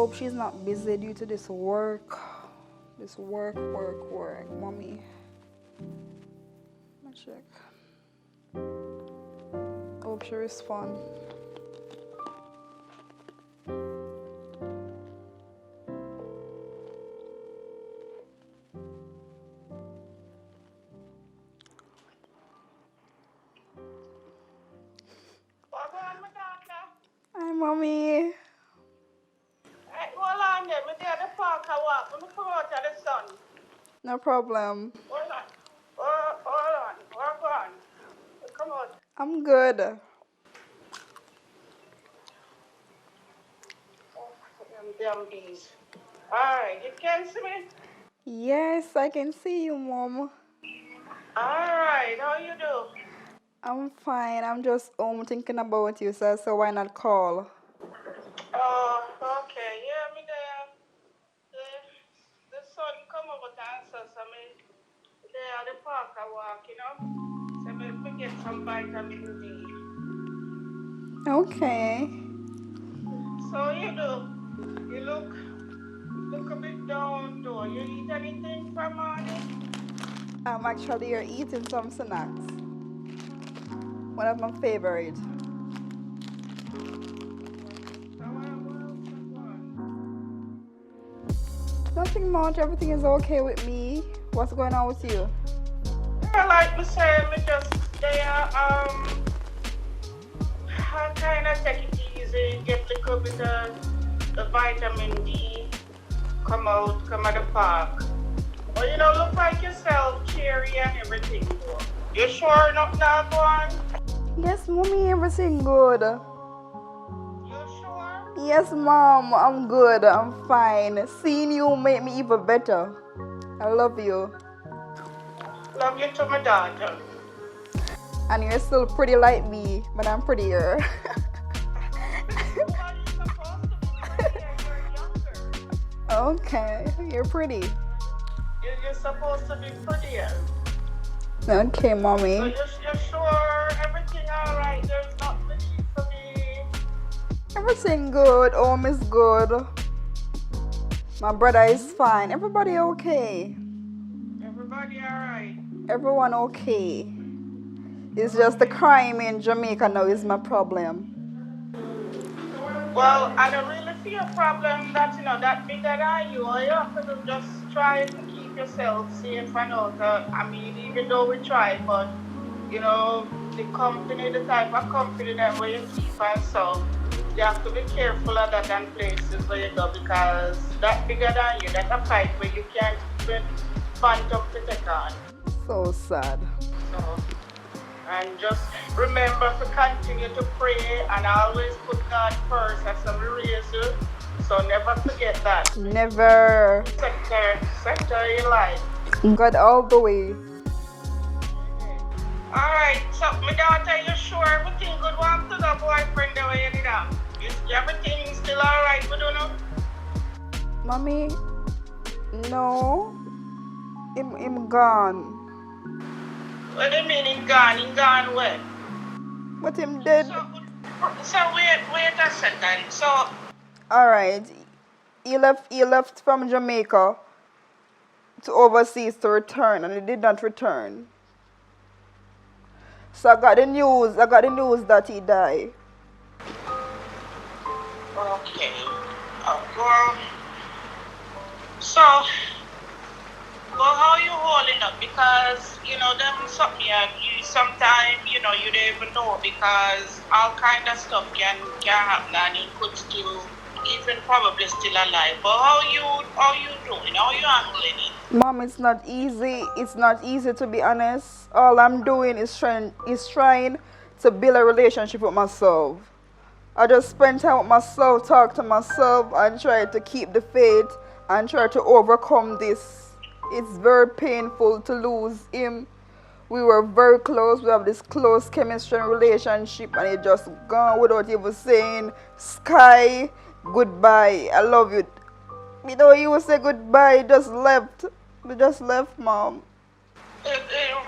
hope she's not busy due to this work. This work. Mommy. Let me check. Hope she responds. Hi, Mommy. Hold on there. Me there the park I walk. Let me come out of the sun. No problem. Hold on. Hold on. Walk on. Come out. I'm good. Oh, them damn bees. Alright, you can see me? Yes, I can see you, Mom. Alright, how you do? I'm fine. I'm just home thinking about you, so why not call? Oh, okay. Yeah, me there. The sun come over to answer, so me there at the park I walk, you know? So me get some vitamin D. Okay. So you do? You look a bit down, though. You eat anything for morning? I'm actually here eating some snacks. One of my favorite. So what else you want? Nothing much. Everything is okay with me. What's going on with you? Yeah, like me say, me just there, I kind of take it easy, get a little bit of the vitamin D, come at the park. But you know, look like yourself, cheery and everything, though. You sure not now go on? Yes, Mommy, everything good. You sure? Yes, Mom, I'm good. I'm fine. Seeing you made me even better. I love you. Love you to my daughter. And you're still pretty like me, but I'm prettier. Well, you're supposed to be prettier, you're younger. Okay, you're pretty. You're supposed to be prettier. Okay, So Mommy. you're sure everything alright? There's nothing that needs to be... Everything good. Home is good. My brother is fine. Everybody okay. Everybody alright? Everyone okay. It's just the crime in Jamaica now is my problem. Well, I don't really see a problem that, that bigger than you. All you have to do just try to keep yourself safe and out. I mean, even though we try, but, the company, the type of company that where you keep and so, you have to be careful of that and places where you go because that bigger than you, that's a fight where you can't even find up to take on. So sad. So, and just remember to continue to pray and always put God first as a reason. So never forget that. Never. Center your life. God all the way. Alright, so my daughter, you sure everything good? Want to the boyfriend the way you did that? Is everything still alright with you now? Mommy, no. I'm gone. What do you mean him gone? Him gone where? But him dead. So wait a second. So Alright. He left from Jamaica to overseas to return and he did not return. So I got the news that he died. okay. Well, so how you holding up? Because, them something you sometimes, you don't even know because all kind of stuff can happen and he could still, even probably still alive. But how you doing? How you handling it? Mom, it's not easy. It's not easy to be honest. All I'm doing is trying to build a relationship with myself. I just spend time with myself, talk to myself, and try to keep the faith and try to overcome this. It's very painful to lose him. We were very close. We have this close chemistry and relationship, and he just gone without even saying, Sky, goodbye. I love you. You know, he would say goodbye. He just left. He just left, Mom. It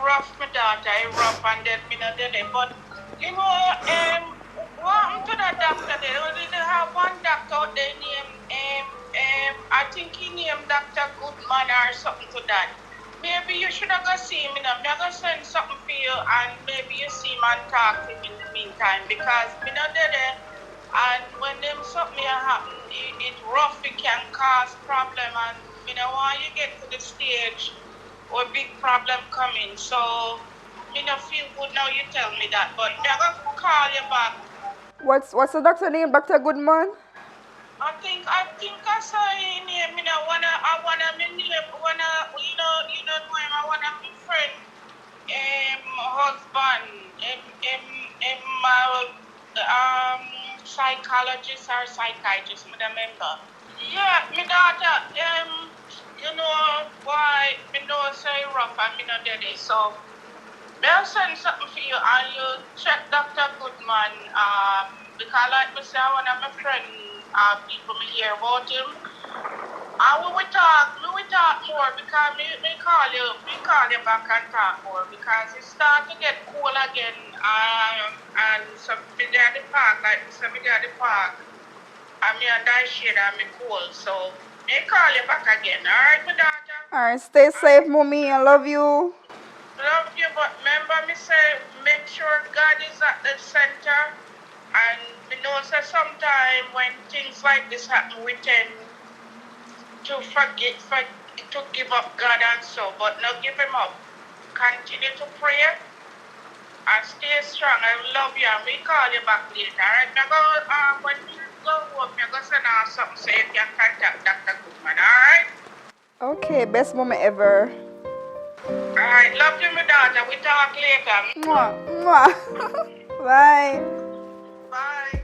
rough, my daughter. It rough, and then me not there. But what happened to that doctor there? They have one doctor out there named Dr. Goodman or something to that. Maybe you should have go see him, you know. I'm gonna send something for you and maybe you see him and talk to him in the meantime because me not there and when them something happen, it rough, it can cause problem and you know when you get to the stage where big problem coming. So me not feel good now you tell me that, but me gonna call you back. What's the doctor name, Dr. Goodman? I think I saw his name. I wanna me name. You know him. I wanna my friend. Husband. Psychologist or psychiatrist. Me remember. Yeah, my daughter. You know why? Me know say rough and me not daddy. So they'll send something for you and you check Dr. Goodman. Because like me say, one of my friends. People me hear about him. And we will talk more because me call you back and talk more because it start to get cool again. And so me there at the park, like so me there at the park. And me and I shade and me cool. So me call you back again. Alright, my daughter? Alright, stay safe, mommy. I love you. Love you, but remember me say make sure God is at the center. And we know that sometimes when things like this happen, we tend to to give up God and so, but not give him up. Continue to pray and stay strong. I love you and we call you back later. Alright, when you go home, I'm going to send out something so you can contact Dr. Goodman, alright? Okay, best moment ever. Alright, love you, my daughter. We talk later. Mwah, mwah. Bye. Bye.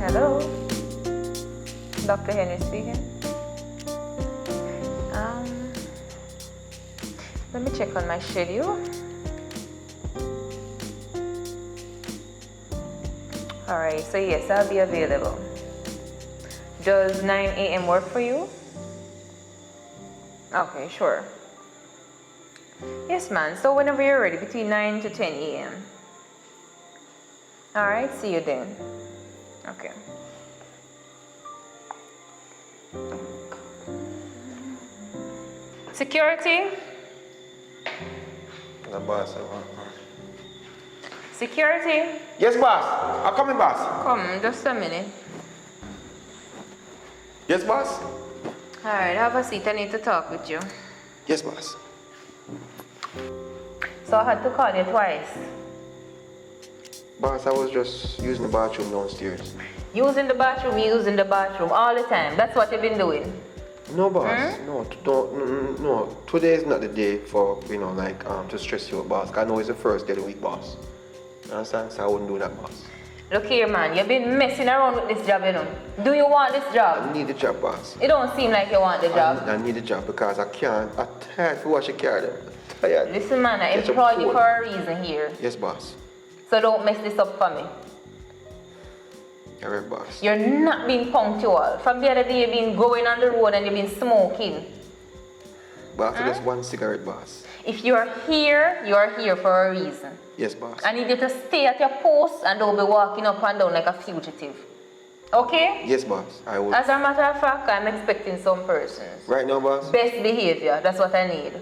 Hello, Dr. Henry speaking. Let me check on my schedule. Alright, so yes, I'll be available. Does 9 a.m. work for you? Okay, sure. Yes, man. So whenever you're ready, between 9 to 10 a.m. Alright, see you then. Okay. Security? The boss. Security? Yes, boss. I'm coming, boss. Come, just a minute. Yes, boss. Alright, have a seat. I need to talk with you. Yes, boss. So I had to call you twice. Boss, I was just using the bathroom downstairs. Using the bathroom all the time. That's what you've been doing. No, boss. No. Today is not the day for, to stress you out, boss. I know it's the first day of the week, boss. You understand? So I wouldn't do that, boss. Look here, man. You've been messing around with this job, you know. Do you want this job? I need the job, boss. It don't seem like you want the job. I need the job because I'm tired to wash the car. I'm tired. Listen, man, I employed you for a reason here. Yes, boss. So don't mess this up for me. All right, boss. You're not being punctual. From the other day, you've been going on the road and you've been smoking. But after just one cigarette, boss. If you're here for a reason. Yes, boss. I need you to stay at your post and don't be walking up and down like a fugitive. Okay? Yes, boss. I will. As a matter of fact, I'm expecting some persons. Right now, boss? Best behavior, that's what I need.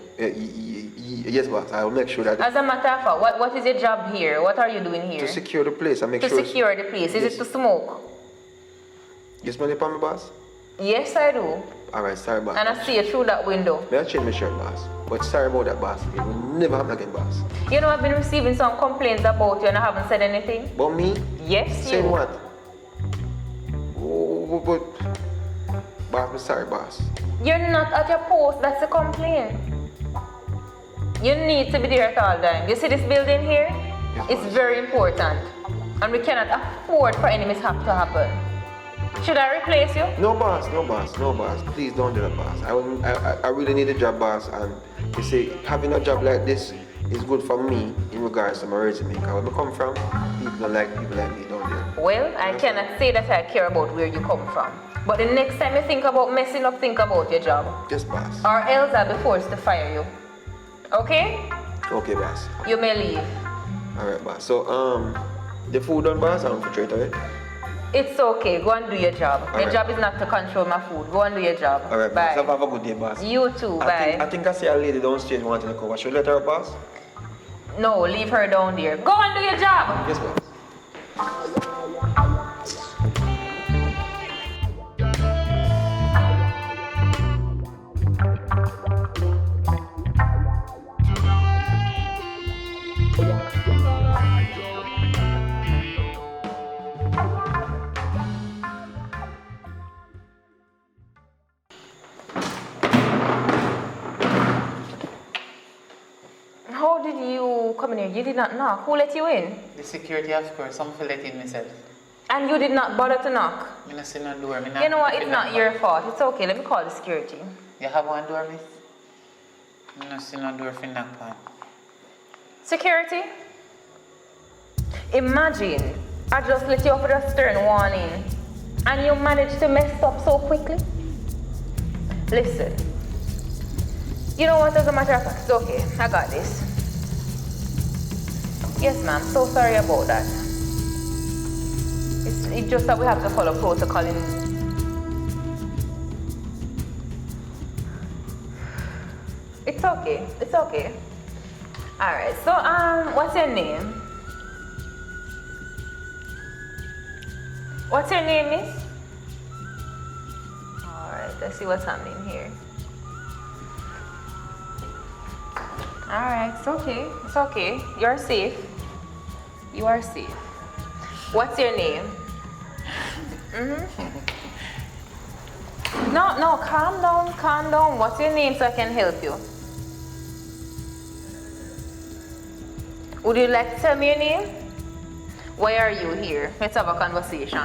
Yes, boss. I will make sure that... As a matter of fact, what is your job here? What are you doing here? To secure the place. I make to sure... secure the place. Is Yes. it to smoke? You smell it on me, boss? Yes, I do. Alright, sorry, boss. And I see you through that window. May I change my shirt, boss? But sorry about that, boss. It will never happen again, boss. You know, I've been receiving some complaints about you and I haven't said anything. But me? Yes, Saying you. what? Oh, but... Boss, I'm sorry, boss. You're not at your post, that's a complaint. You need to be there at all times. You see this building here? Yes, It's boss. very important. And we cannot afford for any mishap to happen. Should I replace you? No, boss, no, boss, no, boss. Please don't do that, boss. I really need a job, boss. And you see, having a job like this is good for me in regards to my resume. Because where I come from, people don't like people like me down there. Well, I cannot say that I care about where you come from. But the next time you think about messing up, think about your job. Yes, boss. Or else I'll be forced to fire you. Okay? Okay, boss. You may leave. Alright, boss. So, the food done, boss? I'm for trade away. It's okay. Go and do your job. Your Alright. job is not to control my food. Go and do your job. Alright, Bye. boss. Have a good day, boss. You too. Bye. I think I see a lady downstairs wanting to come. Should I let her, boss? No, leave her down there. Go and do your job. Yes, boss. How did you come in here? You did not knock. Who let you in? The security of course, some feel let in myself. And you did not bother to knock. I don't see no door. You know what? It's not your fault. It's okay. Let me call the security. You have one door, miss? I don't see no door for knock on. Security? Imagine I just let you off with a stern warning and you managed to mess up so quickly. Listen. You know what, as a matter of fact, it's okay. I got this. Yes, ma'am. So sorry about that. It's just that we have to follow protocol in. It's okay. It's okay. Alright, so what's your name? What's your name, miss? Alright, let's see what's happening here. Alright, it's okay. It's okay. You're safe. You are safe. What's your name? No, calm down, calm down. What's your name so I can help you? Would you like to tell me your name? Why are you here? Let's have a conversation.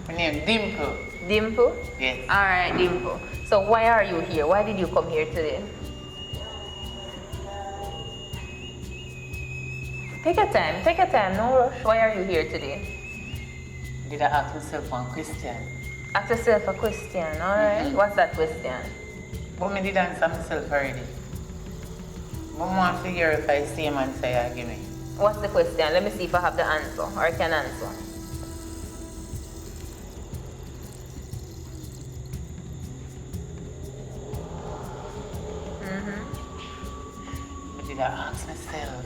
My name Dimple. Dimple? Yes. Alright, Dimple. So why are you here? Why did you come here today? Take your time, no rush. Why are you here today? Did I ask myself one question? Ask yourself a question, alright? What's that question? But me did answer myself already. But I want to figure if I see him and say I give me. What's the question? Let me see if I have the answer or I can answer. But did I ask myself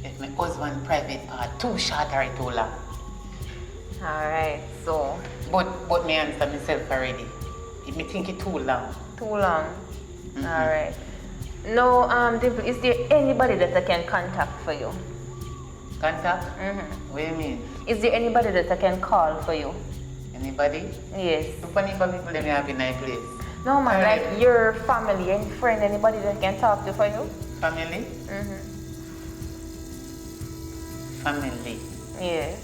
if my husband private part too short or too long? Alright, so But me answer myself already. If me think it too long. too long. Alright. No, Dimple, is there anybody that I can contact for you? Contact? What do you mean? Is there anybody that I can call for you? Anybody? Yes. Funny for people that me have in my place. No, man, Alright. like your family and friend, anybody that can talk to for you? Family? Family. Yeah.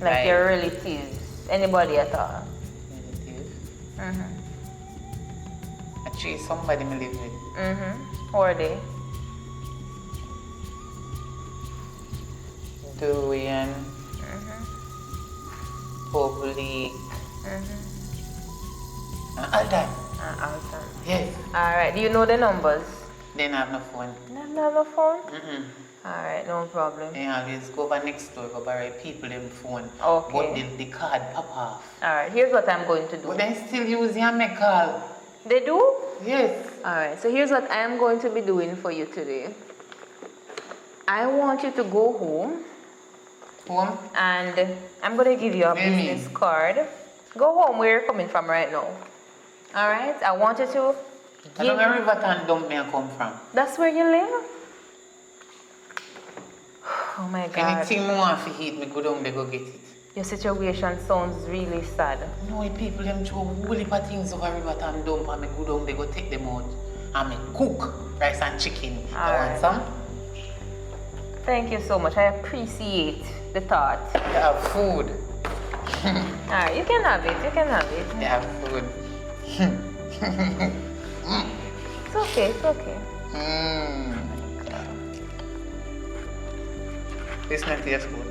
Like Right. your relatives, anybody at all. Relative. Actually, somebody me live with. Who are they? Durian. Public. All that. Awesome. Yes. Alright, do you know the numbers? Then I have no phone. No phone? Mm-mm. Alright, no problem. They always go over next door, go borrow people them phone. Okay. But the card pop off. Alright, here's what I'm going to do. But they still use your make call. They do? Yes. Alright, so here's what I am going to be doing for you today. I want you to go home Home? and I'm gonna give you a Mimi. business card. Go home where you're coming from right now. Alright? I want you to I don't know where Riverton dump me I come from. That's where you live? Oh my god. Anything I want to eat, me go down there go get it. Your situation sounds really sad. No, the people them throw whole heap of things over Riverton dump and me go down there go take them out. And me cook rice and chicken. You Alright. want some? Thank you so much. I appreciate the thought. They have food. Alright, you can have it. You can have it. They have food. It's okay. It's okay. This not taste good.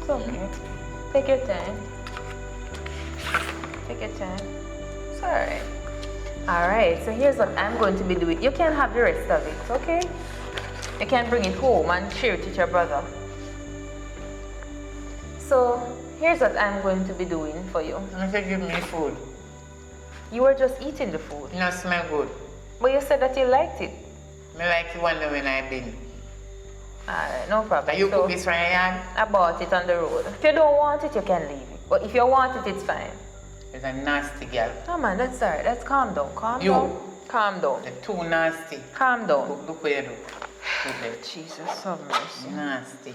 It's okay. Take your time. Take your time. It's alright. Alright, so here's what I'm going to be doing. You can have the rest of it, okay? You can bring it home and share it with your brother. So here's what I'm going to be doing for you. You say give me food. You were just eating the food, It not smell good. but you said that you liked it. Me like the one when I been. Alright, no problem. But you So, cook this from your yard? I bought it on the road. If you don't want it, you can leave it. But if you want it, it's fine. It's a nasty girl. No man, that's alright. Let's calm down. Calm You. down. Calm down. They're too nasty. Calm down. Look what you do. Look there. Jesus have mercy. Nasty.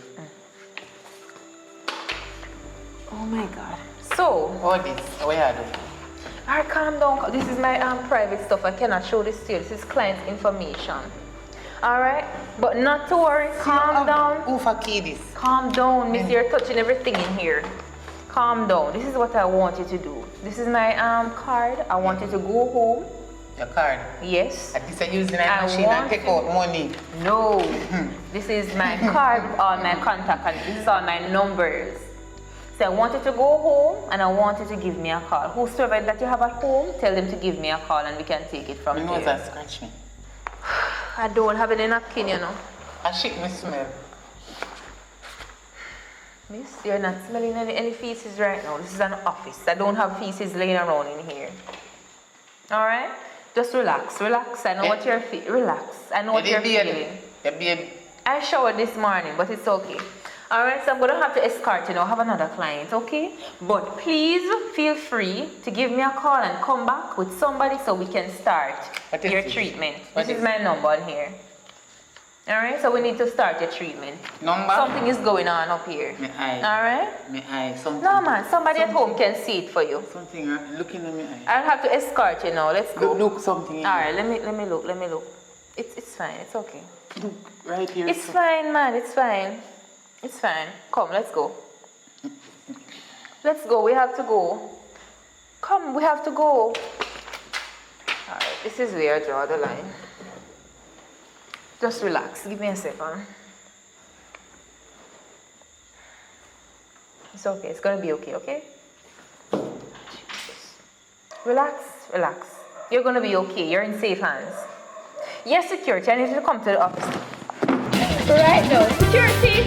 Oh my god. So, All this, what you do? alright, calm down. This is my private stuff. I cannot show this to you. This is client information. Alright? But not to worry. Calm down. Who for key this? Calm down, miss. You're touching everything in here. Calm down. This is what I want you to do. This is my card. I want you to go home. Your card. Yes. At least I use the I machine and want take to- out money. No. This is my card with all my contact and this is all my numbers. So I want you to go home and I want you to give me a call. Whosoever that you have at home, tell them to give me a call and we can take it from My nose there. has scratch me. I don't have any napkin, you know. I shit me smell. Miss, you're not smelling any feces right now. This is an office. I don't have feces laying around in here. Alright? Just relax, relax. I know what you're feeling. Relax. I know what you're feeling. Your baby. I showered this morning, but it's okay. Alright, so I'm gonna have to escort you now. Have another client, okay? But please feel free to give me a call and come back with somebody so we can start What is your this? treatment. What This is is my number on here. Alright, so we need to start your treatment. Number? Something is going on up here. My eye. Alright? My eye. Something. No man, somebody at home can see it for you. Something looking at my eye. I'll have to escort you now. Let's go. Look something. Alright, let me look. It's fine. It's okay. Look right here. It's fine, man. It's fine. It's fine. Come, let's go. Let's go. We have to go. Come, we have to go. Alright, this is where I draw the line. Just relax. Give me a second. It's okay. It's gonna be okay, okay? Relax, relax. You're gonna be okay. You're in safe hands. Yes, security. I need you to come to the office. Right now. Security!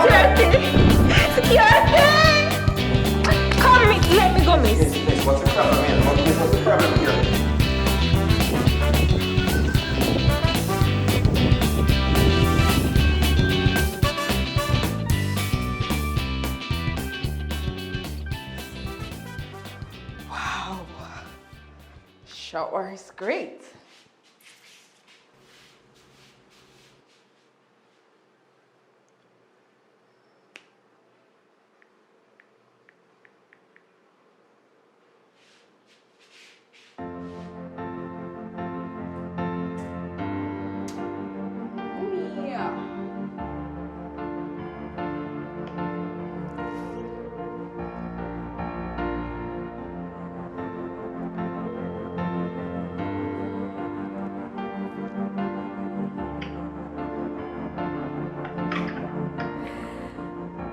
Security! Security! Come, let me go, miss. Miss, what's the problem here? What's the problem here? Wow. Shower is great. Yeah.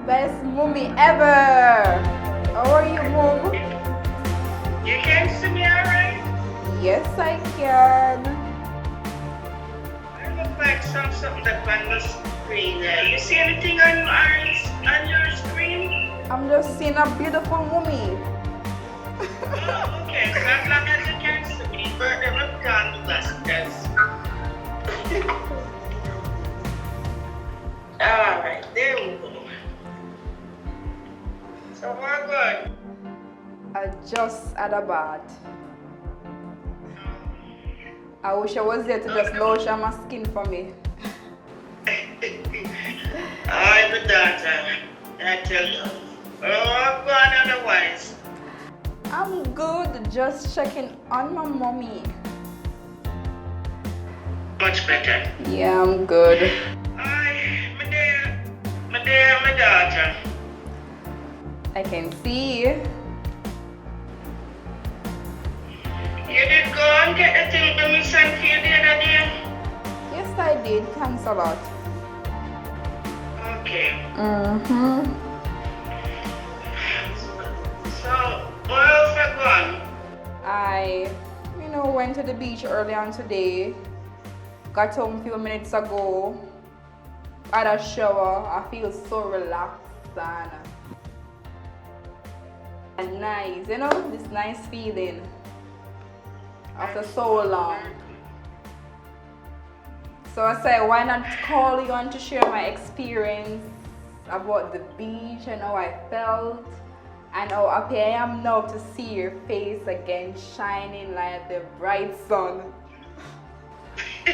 Best mommy ever. How are you, mom? You can see me alright? Yes, I can. I look like something that's on the screen there. You see anything on your screen? I'm just seeing a beautiful mommy. Oh, okay. So as long as you can see me, but never can do that. Alright, there So we're good. I just had a bath. I wish I was there to just lotion my skin for me. I'm a daughter. I tell you. Oh, go on otherwise. I'm good, just checking on my mommy. Much better. Yeah, I'm good. My dear, my daughter. I can see. You did go and get the thing that me sent for you the other day? Yes, I did. Thanks a lot. Okay. Mm-hmm. So, where else have gone? I, went to the beach early on today. Got home a few minutes ago. Had a shower. I feel so relaxed and nice. This nice feeling after so long. So I said, why not call you on to share my experience about the beach and how I felt and how happy I am now to see your face again shining like the bright sun. We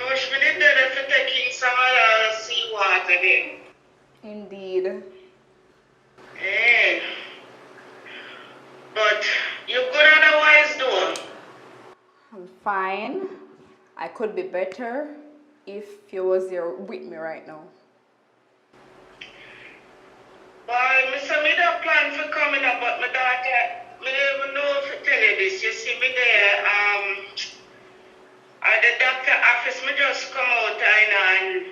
wish we did that if we're taking some of the seawater then. Indeed. Eh. But you good otherwise though? I'm fine. I could be better if you was here with me right now. Well, Mr. Me don't plan for coming up, but my daughter, me don't even know if I tell you this. You see me there, at the doctor office, me just come out and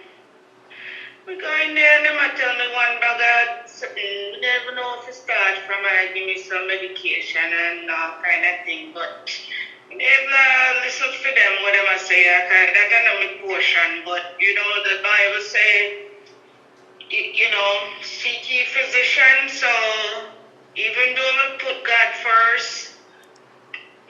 we go in there and they tell me one bag of something. We don't even know if it start from give me some medication and all kind of thing, but I never listen for them what them say. That kind of my portion, but the Bible say, seek ye physician. So even though I put God first,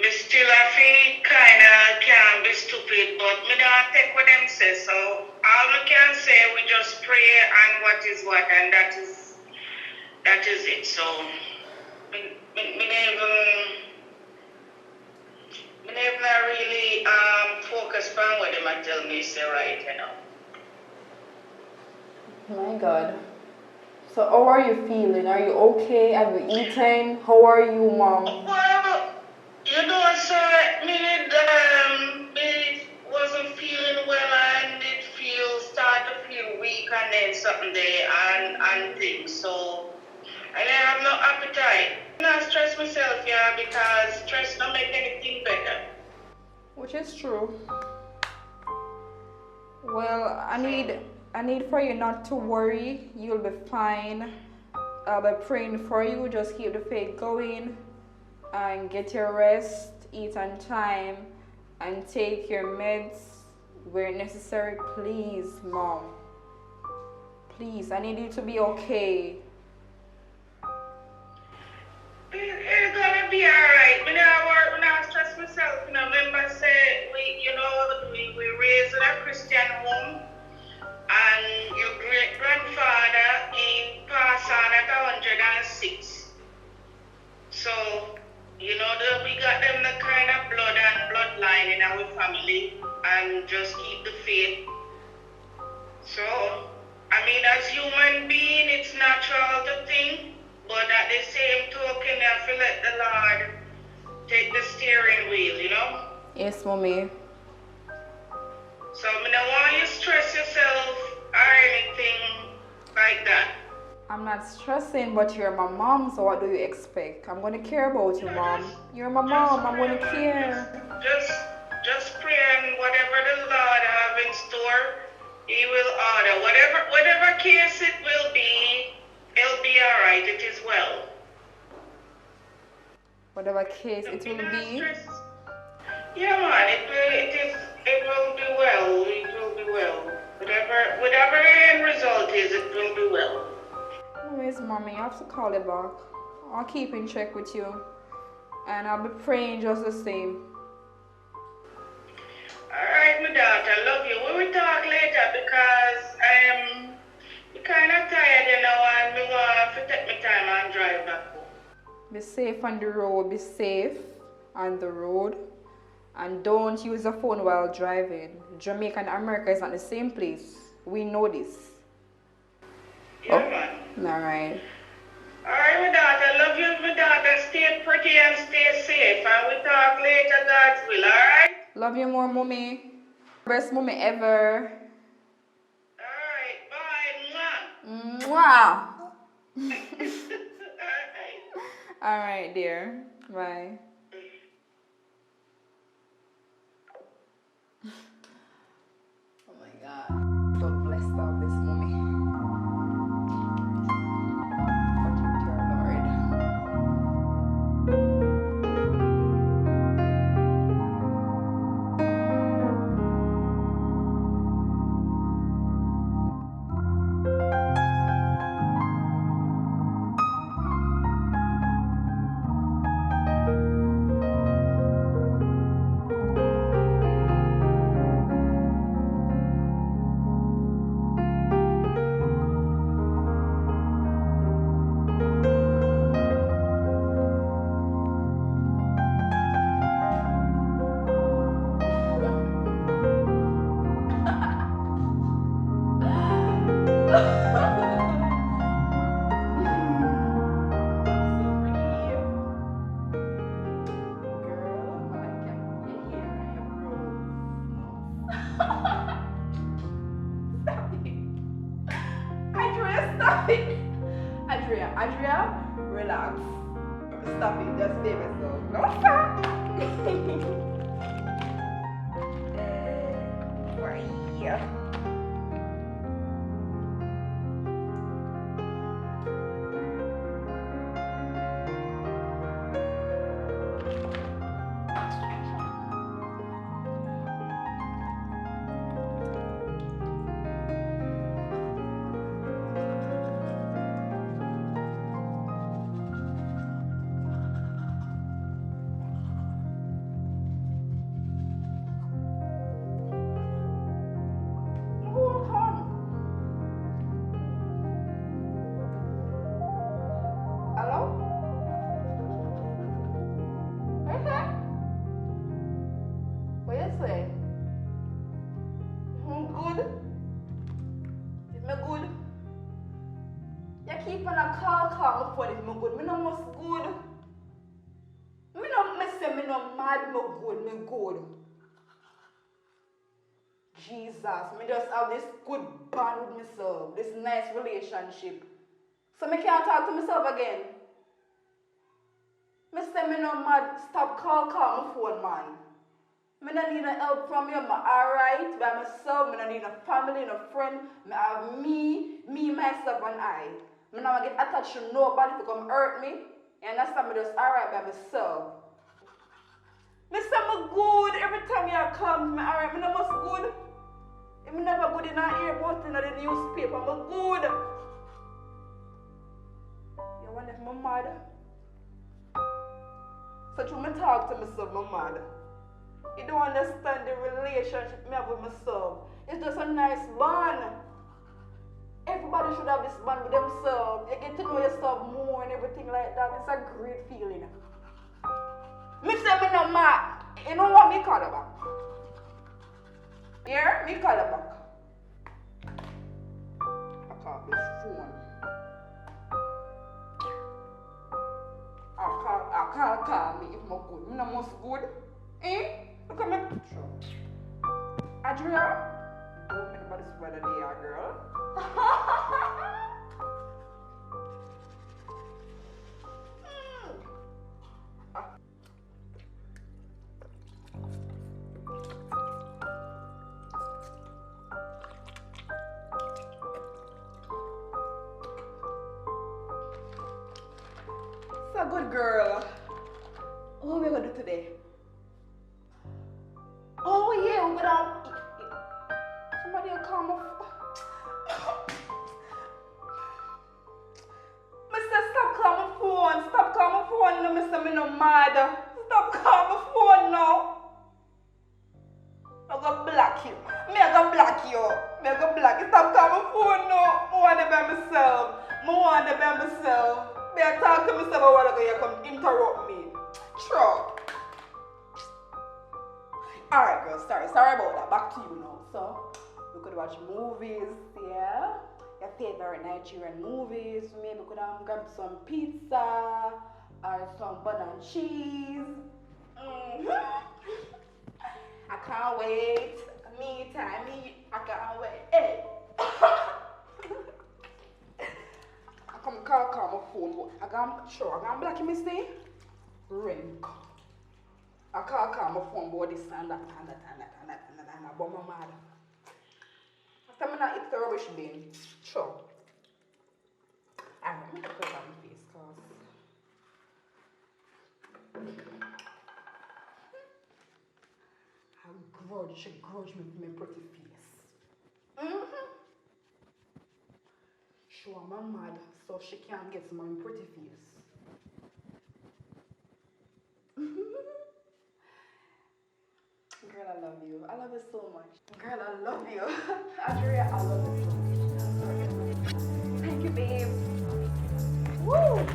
me still I feel kinda can be stupid, but me don't take what them say. So all we can say, we just pray and what is what, and that is it. So me never really focus on what them tell me say right, My God. So how are you feeling? Are you okay? Have you eaten? How are you, Mom? Well, so me wasn't feeling well and start to feel weak and then something there and things. So I have no appetite. I not stress myself, because stress don't make anything better. Which is true. Well, I need for you not to worry. You'll be fine. I'll be praying for you. Just keep the faith going and get your rest, eat on time, and take your meds where necessary. Please, Mom. Please, I need you to be okay. It's gonna be alright. Me not work, me not stress myself. Remember say we raised in a Christian home, and your great grandfather in passed on at 106. So we got them the kind of blood and bloodline in our family, and just keep the faith. So as human being, it's natural to think. But at the same token, I feel let the Lord take the steering wheel, Yes, Mommy. So I don't want you to stress yourself or anything like that. I'm not stressing, but you're my mom, so what do you expect? I'm going to care about you, Mom. You're my mom, I'm going to care. Just pray, and whatever the Lord have in store, He will order. Whatever case it will be, it'll be alright. It is well. Whatever case it will be. Yeah, man. It will be well. It will be well. Whatever the end result is, it will be well. Anyways, Mommy, I have to call you back. I'll keep in check with you, and I'll be praying just the same. Alright, my daughter, I love you. We will talk later because I'm kind of tired, Be safe on the road. Be safe on the road. And don't use a phone while driving. Jamaica and America is not the same place. We know this. Yeah, man. Alright. Alright, my daughter. Love you, my daughter. Stay pretty and stay safe. And we talk later, God's will, alright? Love you more, mommy. Best mommy ever. Alright, bye, man. Mwah. Alright. Alright, dear. Bye. Oh my God. God bless our best mommy. Protect your Lord. Adria, relax. Stop it, just be myself. No, stop. Right. Keep on a call for it, me good. Me no must good. Me no me say me no mad, me good. Jesus, me just have this good bond with myself, this nice relationship. So me can't talk to myself again. Me say me no mad, stop call my phone, man. Me no need no help from you, me alright by myself, me no need no family, no friend. Me have me, myself and I. Me not get attached to nobody to come hurt me. You understand? Me just alright by myself. Me say me good every time you come. Me alright. Me no must good. Me never good in a airport in the newspaper. Me good. You wonder if me mad? So through me talk to myself, me mad. You don't understand the relationship me have with myself. It's just a nice bond. Everybody should have this bond with themselves. You get to know yourself more and everything like that. It's a great feeling. Me say me no mad. You know what me call her back? Here, me call her back. I call this phone. I call me if I'm good. Me no must good. Eh? Look at my picture. Adria? Don't think about this weather there, girl. So good girl. What are we gonna do today? Oh yeah, we're gonna. Somebody will call my phone. Mister, stop calling my phone. Stop calling my phone. No, Mister, me no mad. Stop calling my phone now. I'm gonna block you. I'm gonna block you. Stop calling my phone now. I want to be myself. I want to be myself. Me I talk to myself a while ago, you come interrupt me. Sure. Alright girl, sorry about that. Back to you now. So we could watch movies, yeah? Your favorite Nigerian movies. Maybe we could grab some pizza or some butter and cheese. I can't wait. Me time, I can't wait. Hey. I come call my phone, but I'm gonna block me stay. Ring. I call my phone, but this and that, but my mother. After me not eat the rubbish bin. Sure. Alright, I'm gonna put it on my face, cause she grudge me for my pretty face. Sure, I'm mad, so she can't get my pretty face. Girl, I love you. I love you so much. Girl, I love you. Andrea, I love you so much. Thank you, babe. Woo!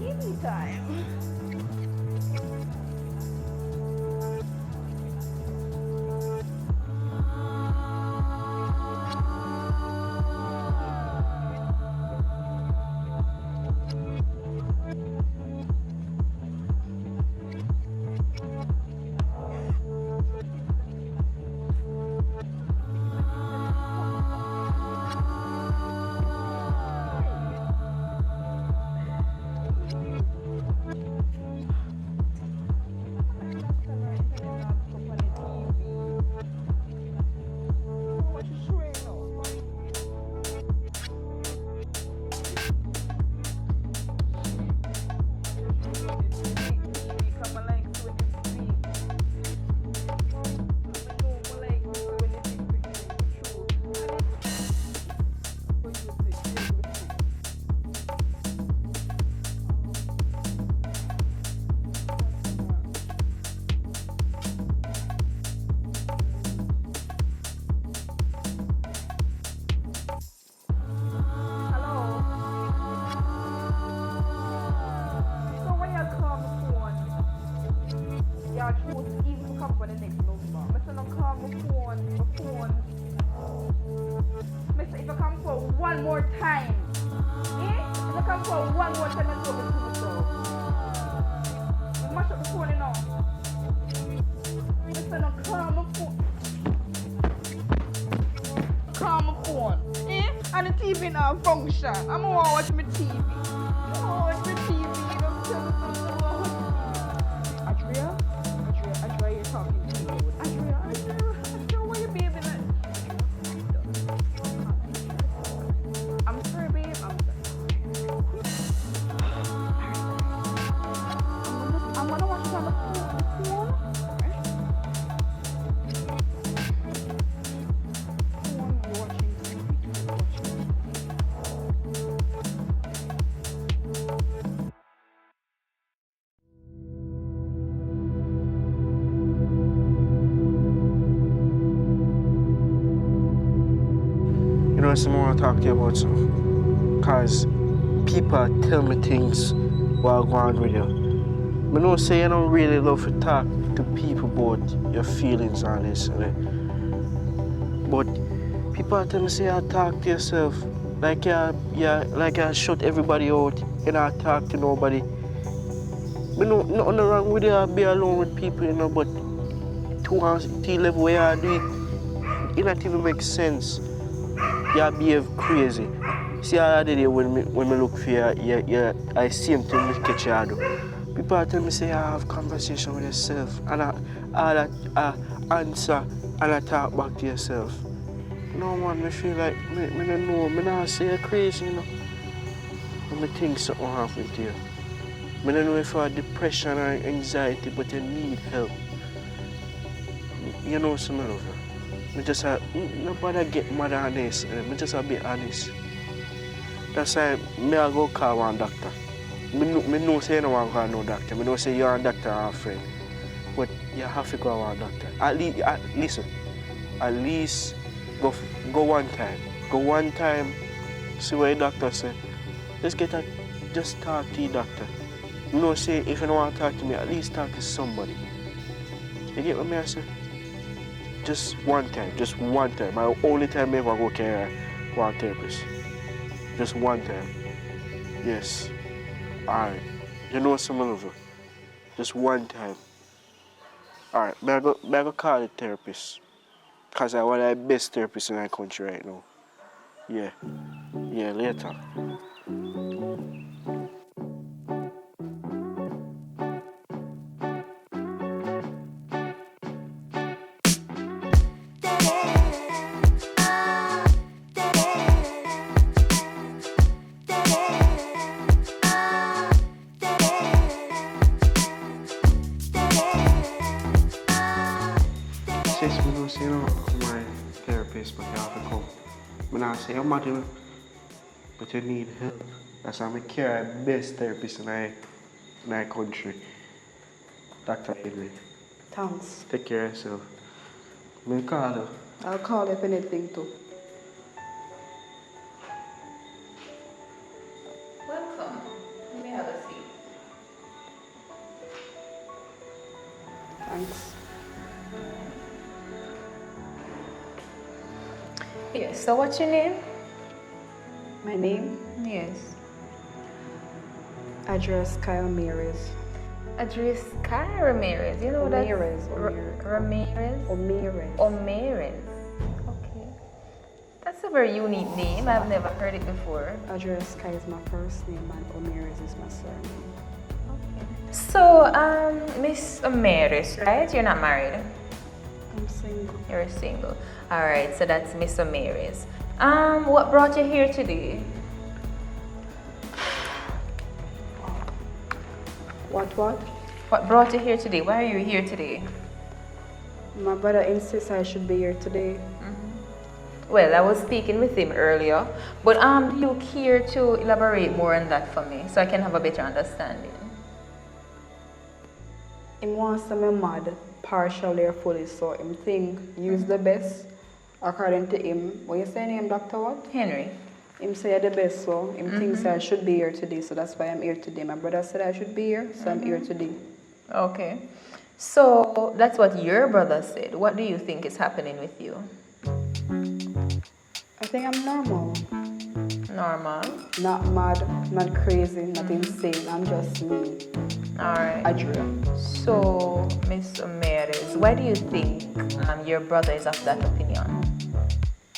Anytime. One more time. If I come for one more time, let's go to the show. You mash up the phone, you know. Listen, no, calm my phone. Calm my phone. And the TV now function. I'm gonna watch my TV. I'm gonna watch my TV. Don't tell me something about Adria, you're talking to me. Adria, why you baby like? I'm sorry, babe. I'm gonna watch it on the phone. You know, something I want to talk to you about something. Because people tell me things while going with you. I know say you don't really love to talk to people about your feelings and this and that. But people tell me say you talk to yourself. Like you shut everybody out. You don't talk to nobody. I know nothing wrong with you be alone with people, you know, but to the level where you do it, it don't even make sense. You behave crazy. See the other day when me look for you, I see him to me catch you do. People tell me say you have conversation with yourself and I answer and I talk back to yourself. No man, I feel like I don't know, I not say you're crazy, you know. But I think something happened to you. I don't know if you have depression or anxiety, but you need help. You know some of it. Me just nobody get mad on this. Me just a bit honest. That's why me I go call one doctor. Me know say you don't want to call no doctor. Me know say you're a doctor or a friend. But you have to go to a doctor. Listen. At least go one time. Go one time. See what the doctor say. Just talk to the doctor. You know say if you don't want to talk to me, at least talk to somebody. You get what I say? Just one time. My only time I ever go carry one therapist. Just one time. Yes. Alright. You know some of it. Just one time. Alright, I go call the therapist. Because I'm one of the best therapists in the country right now. Yeah. Yeah, later. Sis, I don't say no my therapist, but you have to come. I don't say I'm mad, but you need help. That's why I carry the best therapist in the country. Dr. Haley. Thanks. Take care of yourself. I'm call you. I'll call if anything too. Welcome. Let me have a seat. Thanks. Yes, so what's your name? My name? Yes. Address Kyle Ramirez. Address Kai Ramirez. You know that? Ramirez. Ramirez? Ramirez. Ramirez. Okay. That's a very unique name. I've never heard it before. Address Kai is my first name and Ramirez is my surname. So, Miss Ramirez, right? You're not married? I'm single. You're single. Alright, so that's Miss Ramirez. What brought you here today? What? What brought you here today? Why are you here today? My brother insists I should be here today. Well, I was speaking with him earlier, but do you care to elaborate more on that for me so I can have a better understanding? Him wants to be mad, partially or fully, so him think use the best. According to him, what you say name, Dr. what? Henry. Him say the best, so him thinks I should be here today, so that's why I'm here today. My brother said I should be here, so I'm here today. Okay. So that's what your brother said. What do you think is happening with you? I think I'm normal. Normal. Not mad, not crazy, not insane. I'm just me. Alright. Adria. So, Miss Ramirez, why do you think your brother is of that opinion?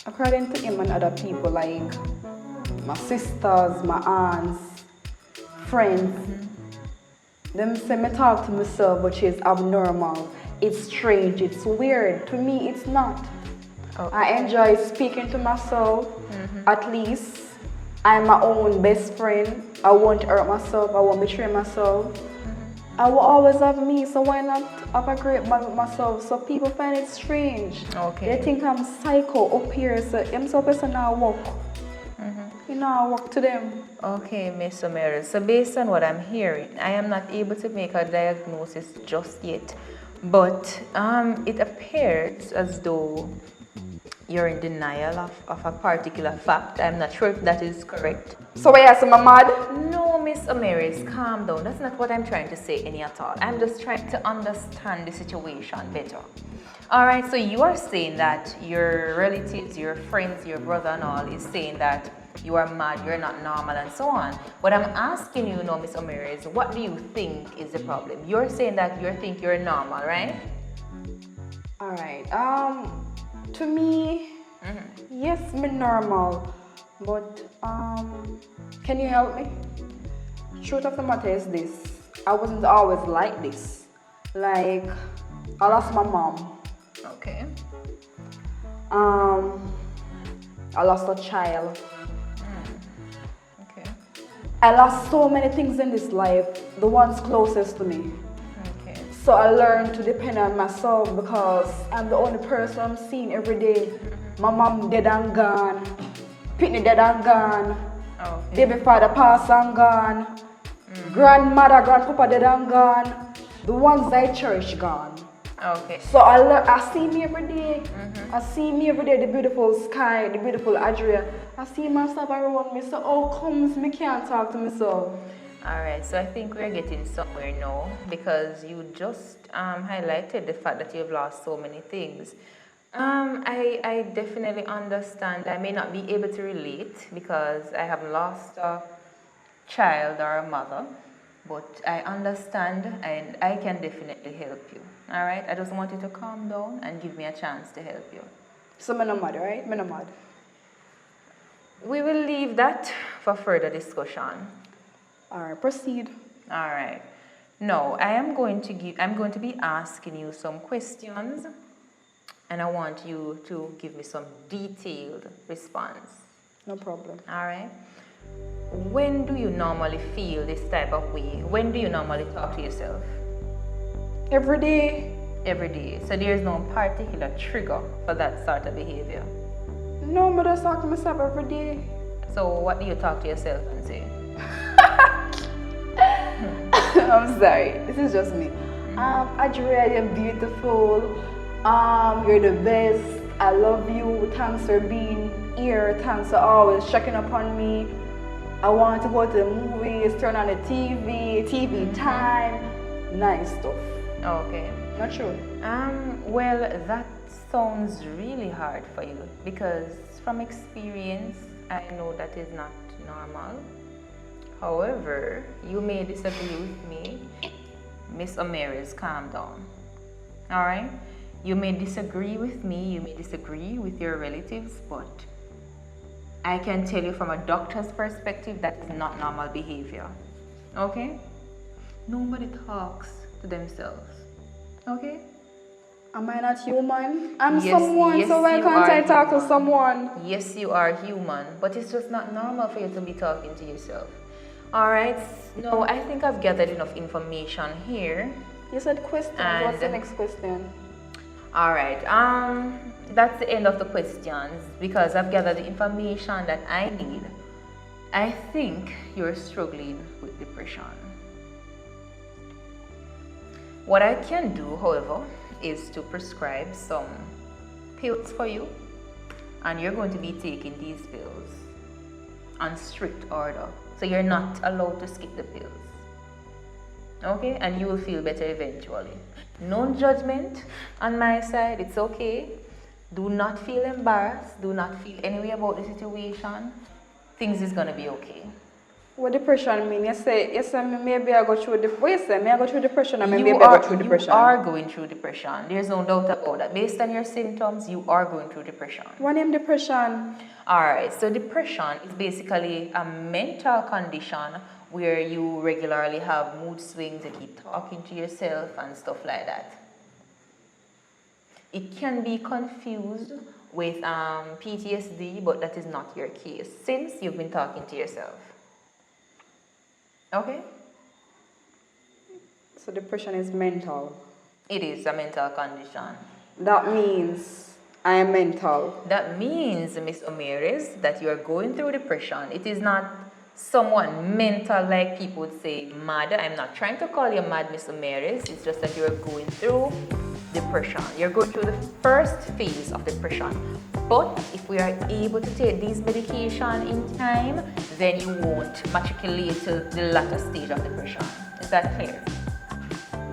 According to him and other people, like my sisters, my aunts, friends, them say me talk to myself, which is abnormal. It's strange, it's weird. To me, it's not. Okay. I enjoy speaking to myself. At least I'm my own best friend. I won't hurt myself. I won't betray myself. I will always have me, so why not have a great bond with myself? So people find it strange. Okay. They think I'm psycho up here, so I'm so person now walk. You know, I walk to them. Okay, Miss Ramirez. So based on what I'm hearing, I am not able to make a diagnosis just yet. But it appears as though you're in denial of a particular fact. I'm not sure if that is correct. So why you say I'm mad? No, Miss Ramirez, calm down. That's not what I'm trying to say any at all. I'm just trying to understand the situation better. Alright, so you are saying that your relatives, your friends, your brother and all is saying that you are mad, you're not normal and so on. What I'm asking you now, Miss Ramirez, what do you think is the problem? You're saying that you think you're normal, right? Alright, to me, yes, me normal, but can you help me? Truth of the matter is this, I wasn't always like this. Like, I lost my mom. Okay. I lost a child. Okay. I lost so many things in this life, the ones closest to me. Okay. So I learned to depend on myself because I'm the only person I'm seeing every day. My mom dead and gone. Pitney dead and gone. Okay. Baby father passed and gone. Grandmother, grandpapa dead and gone. The ones I cherish gone. Okay. So I see me every day. I see me every day, the beautiful sky, the beautiful Adria. I see myself around me. So how comes me can't talk to myself? Alright, so I think we're getting somewhere now because you just highlighted the fact that you've lost so many things. I definitely understand. I may not be able to relate because I have lost a child or a mother, but I understand and I can definitely help you. Alright, I just want you to calm down and give me a chance to help you. So me no mad, right? Me no mad. We will leave that for further discussion. Alright, proceed. Alright. Now I'm going to be asking you some questions and I want you to give me some detailed response. No problem. Alright. When do you normally feel this type of way? When do you normally talk to yourself? Every day. Every day. So there's no particular trigger for that sort of behavior. No, I just talk to myself every day. So what do you talk to yourself and say? I'm sorry, this is just me. Adria, you're beautiful. You're the best. I love you. Thanks for being here. Thanks for always checking up on me. I want to go to the movies, turn on the TV time. Nice stuff. Okay. Not true. Well, that sounds really hard for you because from experience, I know that is not normal. However, you may disagree with me. Miss Omeris, calm down. Alright? You may disagree with me, you may disagree with your relatives, but I can tell you from a doctor's perspective that is not normal behavior. Okay? Nobody talks to themselves. Okay? Am I not human? I'm Yes, someone, yes, so why you can't are I talk to human. someone? Yes, you are human, but it's just not normal for you to be talking to yourself. Alright, no, I think I've gathered enough information here. You said questions. What's the next question? Alright, that's the end of the questions because I've gathered the information that I need. I think you're struggling with depression. What I can do, however, is to prescribe some pills for you, and you're going to be taking these pills on strict order. So you're not allowed to skip the pills. Okay? And you will feel better eventually. No judgment on my side, it's okay. Do not feel embarrassed. Do not feel any way about the situation. Things is gonna be okay. What depression mean? You say maybe I go through what you say? May I go through depression or maybe I go through depression? You are going through depression. There's no doubt about that. Based on your symptoms, you are going through depression. What name depression? Alright, so depression is basically a mental condition where you regularly have mood swings, you keep talking to yourself and stuff like that. It can be confused with PTSD, but that is not your case since you've been talking to yourself. Okay? So depression is mental. It is a mental condition. That means I am mental. That means, Miss Omeris, that you are going through depression. It is not someone mental like people would say mad. I'm not trying to call you mad, Miss Omeris. It's just that you're going through depression. You're going through the first phase of depression. But if we are able to take these medication in time, then you won't matriculate to the latter stage of depression. Is that clear?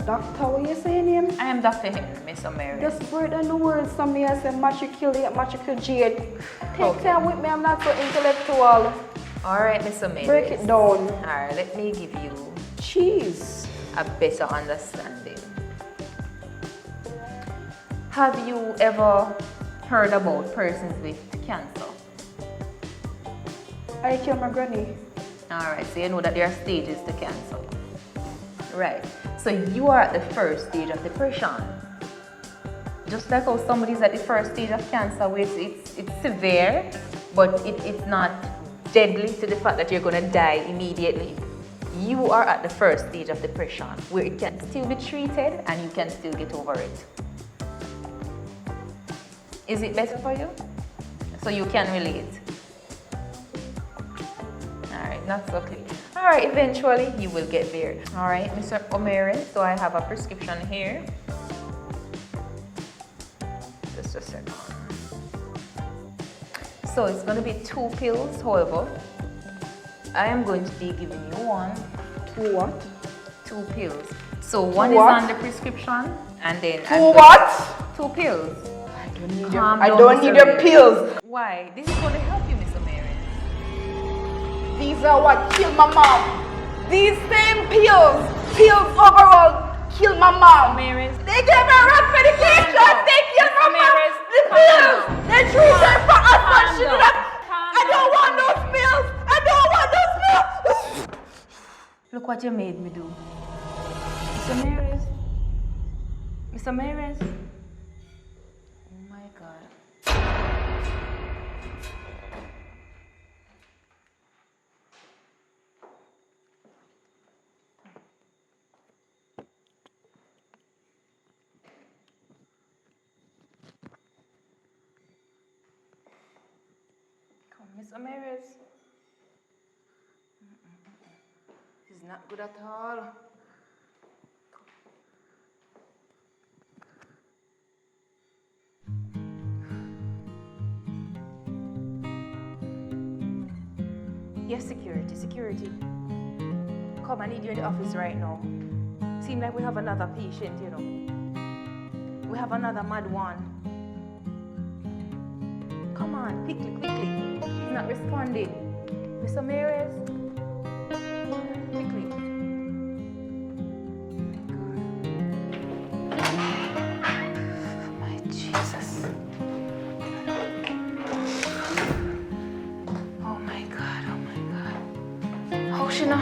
Doctor, what you say name? I am Dr. Henry, Miss Omeris. Just break down the words some me I say matriculate, matriculate. Take Okay. time with me, I'm not so intellectual. Alright, Miss Omeris. Break it down. Alright, let me give you Cheese. a better understanding. Have you ever heard about persons with cancer? I killed my granny. Alright, so you know that there are stages to cancer. Right. So you are at the first stage of depression. Just like how somebody's at the first stage of cancer where it's severe, but it's not deadly to the fact that you're going to die immediately. you are at the first stage of depression where it can still be treated and you can still get over it. Is it better for you? So you can relate. Alright, not so clear. Alright, eventually you will get there. Alright, Mr. Omeri, so I have a prescription here. Just a second. So it's going to be 2 pills, however. I am going to be giving you one. 2 what? 2 pills. So one is what? on the prescription and then... 2 what? 2 pills. I don't need your pills. Why? This is going to help you, Miss Omeri. These are what killed my mom. These same pills overall killed my mom. Omeri. They gave her rock medication. They killed my mom. The Calm pills. down. They treated her for us, but Calm she down. did not. Calm I don't down, want those pills. I don't want those pills. Look what you made me do. Mr. Maris. Mr. Maris. Oh my God. Come, Mr. Maris. This is not good at all. Yes, security. Come, I need you in the office right now. Seems like we have another patient, you know. We have another mad one. Come on, quickly. She's not responding. Mr. Maris. Quickly. Oh my Jesus. Oh my God. How she know?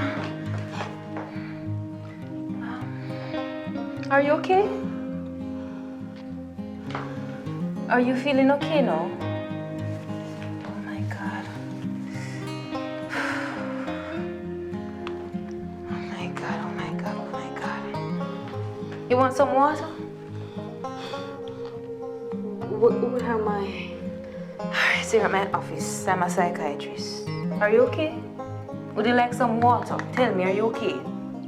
Are you okay? Are you feeling okay now? Oh my God. Oh my God. You want some water? Where am I? It's here at my office. I'm a psychiatrist. Are you okay? Would you like some water? Tell me, are you okay?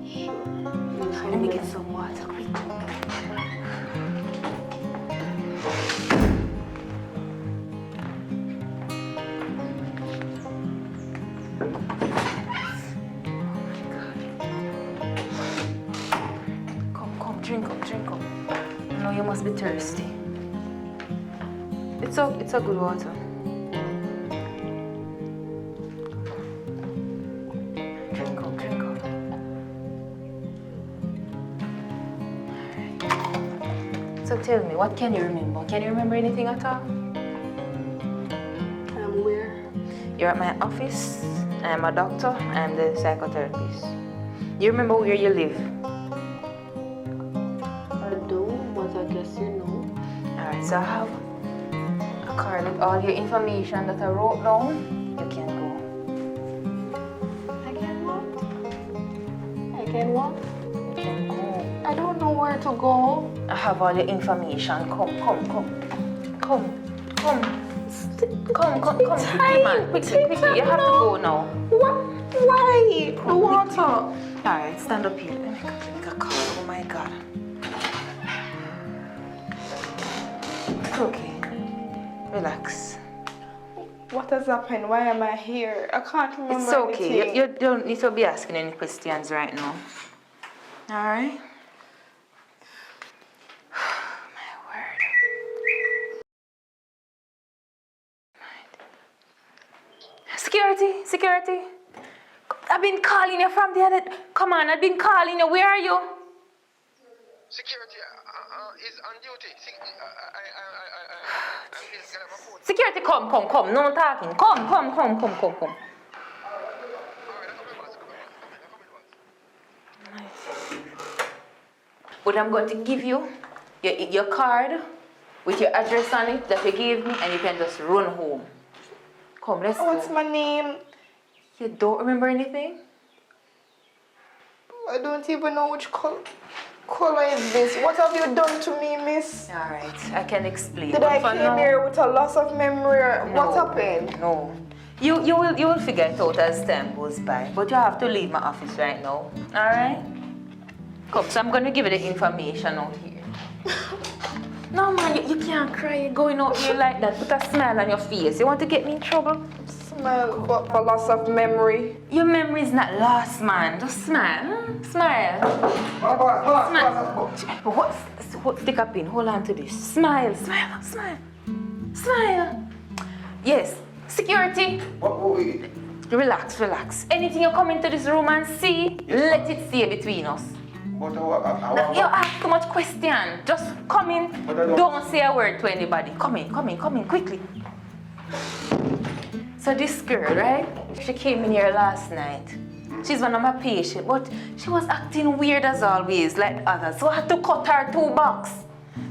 Sure. Let me get some water, quick. Come, drink up. No, you must be thirsty. It's a good water. Drink up. So tell me, what can you remember? Can you remember anything at all? Where? You're at my office. I'm a doctor. I'm the psychotherapist. Do you remember where you live? I don't, but I guess you know. Alright, so I have a card with all your information that I wrote down. You can go. I can what? I can what? You can go. I don't know where to go. I have all your information. Come. Come. Quickly, man. Quickly. You have to go now. What? Why? The water. Alright, stand up here. Let me make a call. Oh my God. It's okay. Relax. What has happened? Why am I here? I can't remember It's okay. anything. You don't need to be asking any questions right now. Alright? My word. Security. I've been calling you from the other... Come on, I've been calling you. Where are you? Security is on duty. Security, come. No talking. Come. But I'm going to give you your card with your address on it that you gave me, and you can just run home. Come, let's go. What's my name? You don't remember anything? I don't even know which color is this. What have you done to me, miss? Alright, I can explain. Did but I for came now- here with a loss of memory? Or No, what happened? No. You will figure it out as time goes by. But you have to leave my office right now. Alright? Come, so I'm gonna give you the information out here. No man, you can't cry. You're going out here like that. Put a smile on your face. You want to get me in trouble? Smile, but a loss of memory. Your memory is not lost, man. Just smile. Huh? Smile. Smile. Stick a pin. Hold on to this. Smile. Smile. Smile. Smile. Yes. Security. What? Relax, relax. Anything you come into this room and see, let it stay between us. But You ask too much question. Just come in. But I don't- Don't say a word to anybody. Come in, quickly. So this girl, right? She came in here last night. She's one of my patients, but she was acting weird as always, like others. So I had to cut her 2 bucks.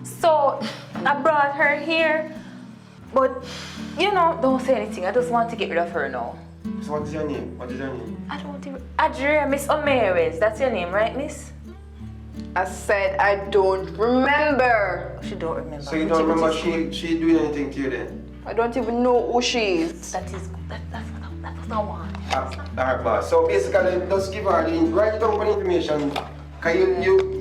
So I brought her here, but don't say anything. I just want to get rid of her now. So what is your name? I don't even. Adria, Miss Omeres. That's your name, right, Miss? I said I don't remember. She don't remember. So you don't remember she doing anything to you then? I don't even know who she is. That's what I want. Alright, boss. So basically, just give her write down the information. Cause you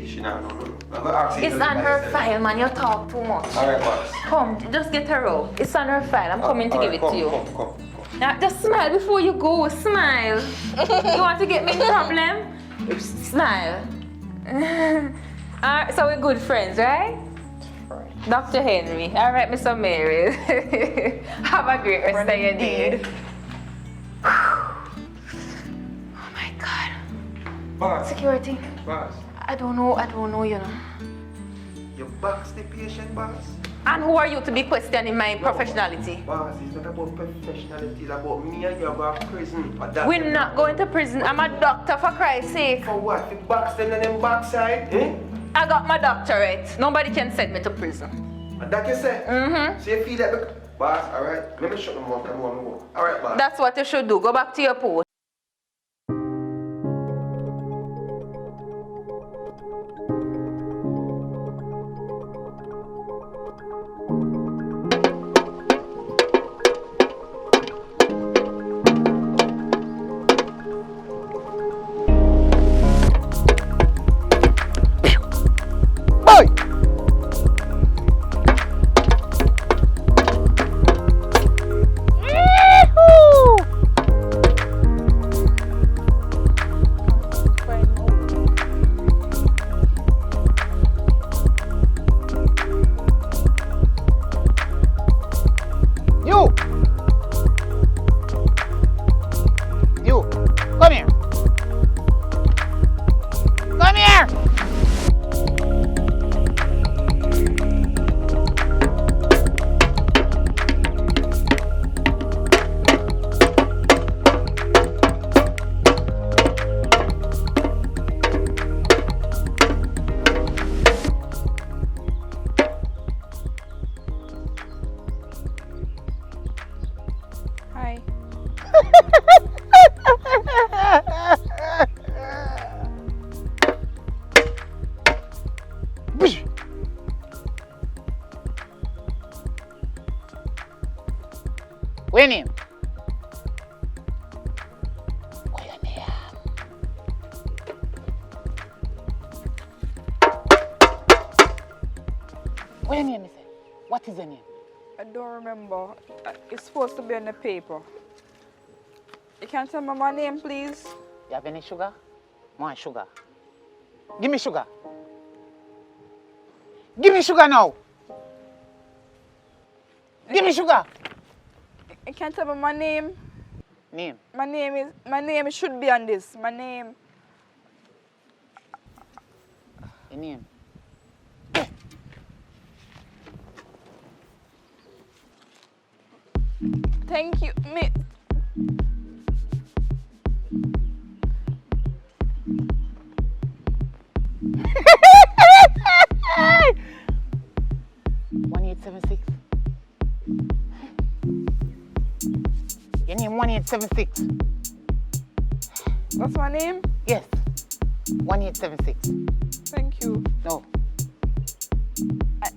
she not know. I'm gonna ask you It's to on do her myself. file, man. You talk too much. Alright, boss. Come, just get her out. It's on her file. I'm coming to give it to you. Come. Now, just smile before you go. Smile. You want to get me in problem? Smile. Alright, so we're good friends, right? Dr. Henry. Alright, Mr. Mary. Have a great rest of your day. Oh my God. Boss. Security. Boss. I don't know, you know. You box the patient, boss. And who are you to be questioning my professionality? Boss, it's not about professionality, it's about me and you going to prison. We're not going to prison. I'm a doctor, for Christ's sake. For what? If box them on them backside, eh? I got my doctorate. Nobody can send me to prison. And that you say? Mm-hmm. So you feel that, boss, alright? Let me shut them off, them want to go. Alright, boss. That's what you should do. Go back to your post. Come here. Come here. Hi. What your name? What your name? What your name, Missy? What is your name? I don't remember. It's supposed to be on the paper. You can tell me my name, please? You have any sugar? Want sugar? Give me sugar. Give me sugar now. Give me sugar. You can tell me my name? Name. My name should be on this. My name. Your name. Thank you. Me. One 1876. Your name 1876. What's my name? Yes. 1876. Thank you. No.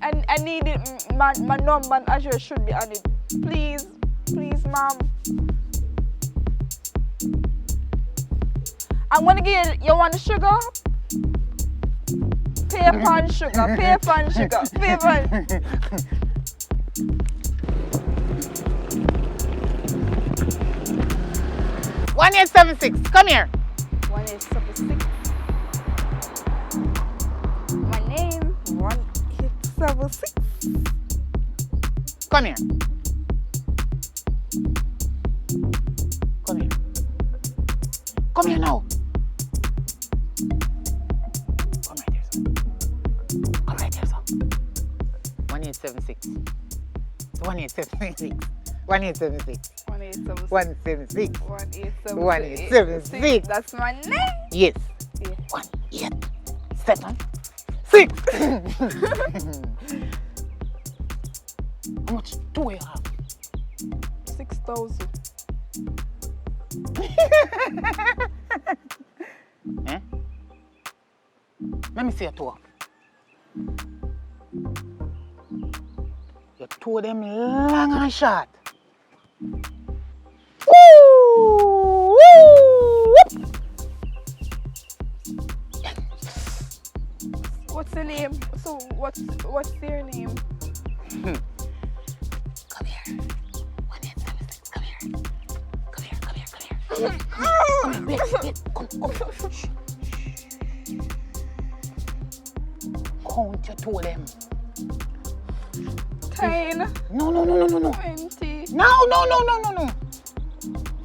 I need it. My number and address should be on it. Please, please, ma'am. I'm gonna give you want the sugar? Pay upon sugar, pay upon sugar, pay upon. 1876. Come here. 1876. My name 1876. Come here. Come here. Come here now. Come right here, son. Come right here, son. 1876. 1876. 1876. 1876. 176. 1876. That's my name. Yes. Yeah. 187. 6. How much do we have? 6,000. Eh? Let me see your toe. Your toe them long and short. Woo! Woo! What's the name? So what's their name? Come here. 1876. Come here. Come here. Come here. Come here. Come here. Wait. Come. Shh. Count your toe them. 10. No. 20. No.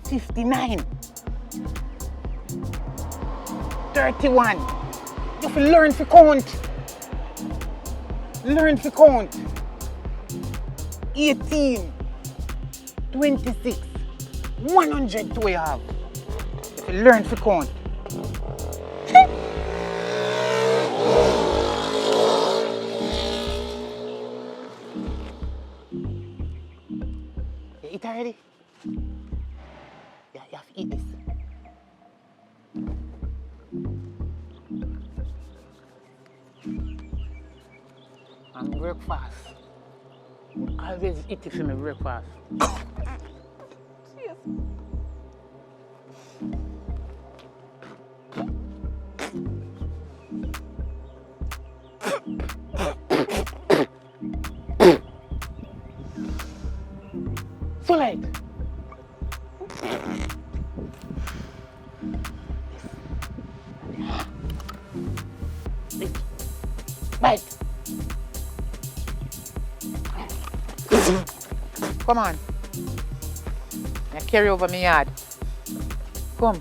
59. 31. You have to learn to count. 18. 26. 100 do we have. You have to learn to count. You eat already? Yeah, you have to eat this. And breakfast. You always eat it for my breakfast. Yes. So light. This. Bite. Come on. Now carry over my yard. Come.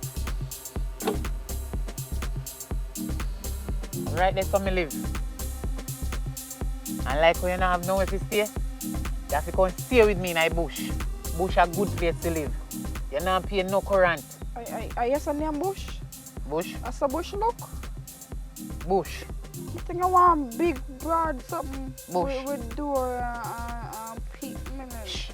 Right there for me live. And like when you don't have nowhere to stay, you have to come stay with me in the bush. Bush a good place to live. You don't pay no current. I yes, on name bush. Bush? That's a bush look. Bush. I think I want big, broad something. Bush. With door and peak minutes. Shh.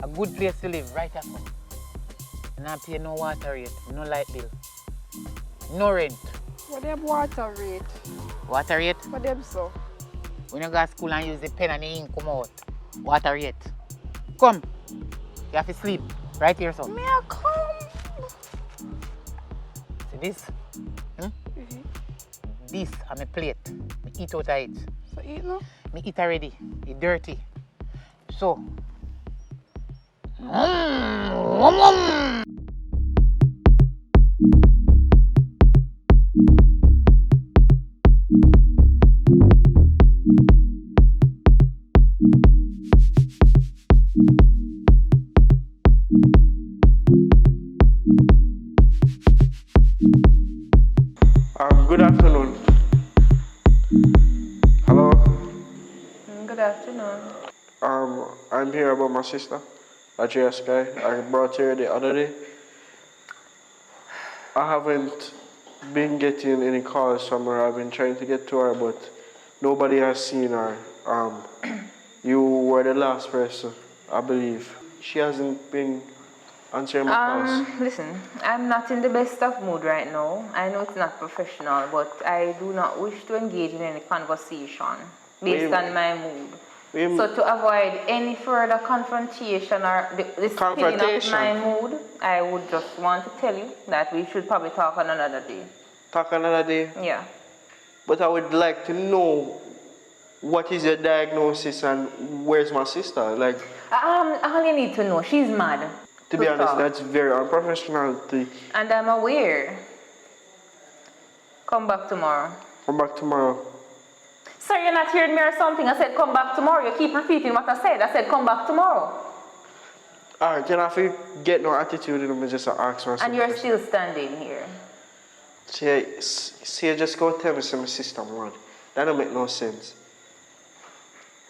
A good place to live, right after. You don't pay no water rate, no light bill, no rent. What them water rate? Water rate? What them so? When you go to school and use the pen and the ink come out. Water rate. Come. You have to sleep. Right here, son. May I come? See this? This on my plate. Me eat out of it. So eat no? Me eat already. It's dirty. So. Good afternoon. Hello. Good afternoon. I'm here about my sister, Ajay Sky. I brought her the other day. I haven't been getting any calls from her. I've been trying to get to her, but nobody has seen her. You were the last person, I believe. She hasn't been answering my calls. Listen, I'm not in the best of mood right now. I know it's not professional, but I do not wish to engage in any conversation based on my mood. So to avoid any further confrontation or the spilling of my mood, I would just want to tell you that we should probably talk on another day. Talk another day? Yeah. But I would like to know what is your diagnosis and where's my sister? Like, all you need to know, she's mad. to be honest, that's very unprofessional. And I'm aware. Come back tomorrow. Come back tomorrow. Sir, you're not hearing me or something. I said come back tomorrow. You keep repeating what I said. I said come back tomorrow. Alright, you know, if you get no attitude in them, just ask me. And you're still standing here. See, you just go tell me some sister, man. That don't make no sense.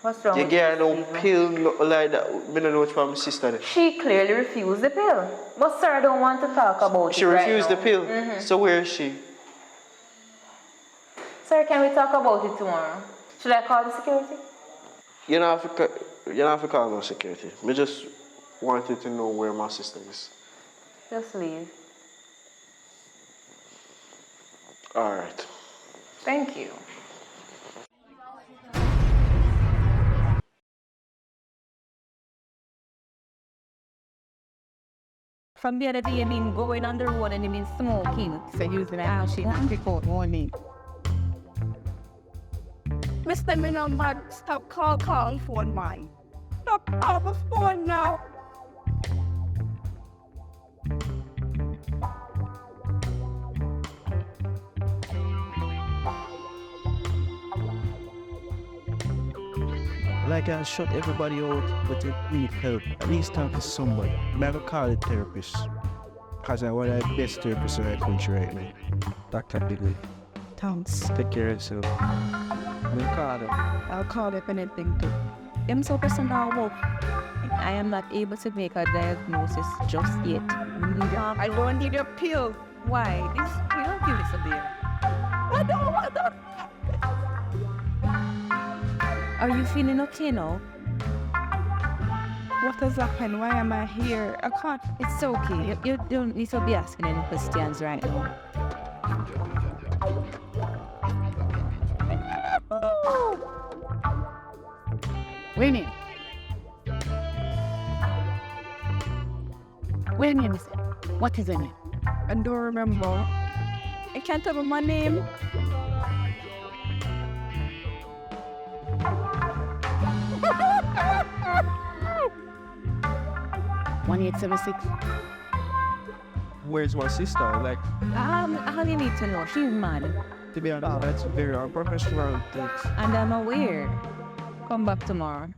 What's wrong You with get you, no Stephen? pill no, like that. I don't know which one my sister did. She clearly refused the pill. But sir, I don't want to talk about She it right refused now. the pill. So where is she? Sir, can we talk about it tomorrow? Should I call the security? You don't have to call no security. I just wanted to know where my sister is. Just leave. Alright. Thank you. From the other day, I've been going on the road and I've been smoking. So using the house, she had to call morning. Mr. Minamad, stop calling phone mine. Stop call the phone now. Like I shut everybody out, but it need help. At least talk to somebody. I'm gonna call a therapist. Cause I want the best therapist in the country right now. Dr. Bigley. Thanks. Take care of yourself. We'll call them. I'll call if anything too. I'm so personal work. I am not able to make a diagnosis just yet. I don't need a pill. Why? This pill give this a beer. I don't want that. Are you feeling okay now? What has happened? Why am I here? I can't. It's okay. You don't need to be asking any questions right now. Winnie. Winnie, what is your name? I don't remember. I can't tell my name. 1876. Where's my sister? Like, All you need to know, she's mad. to be honest, that's very unprofessional. And I'm aware. Come back tomorrow.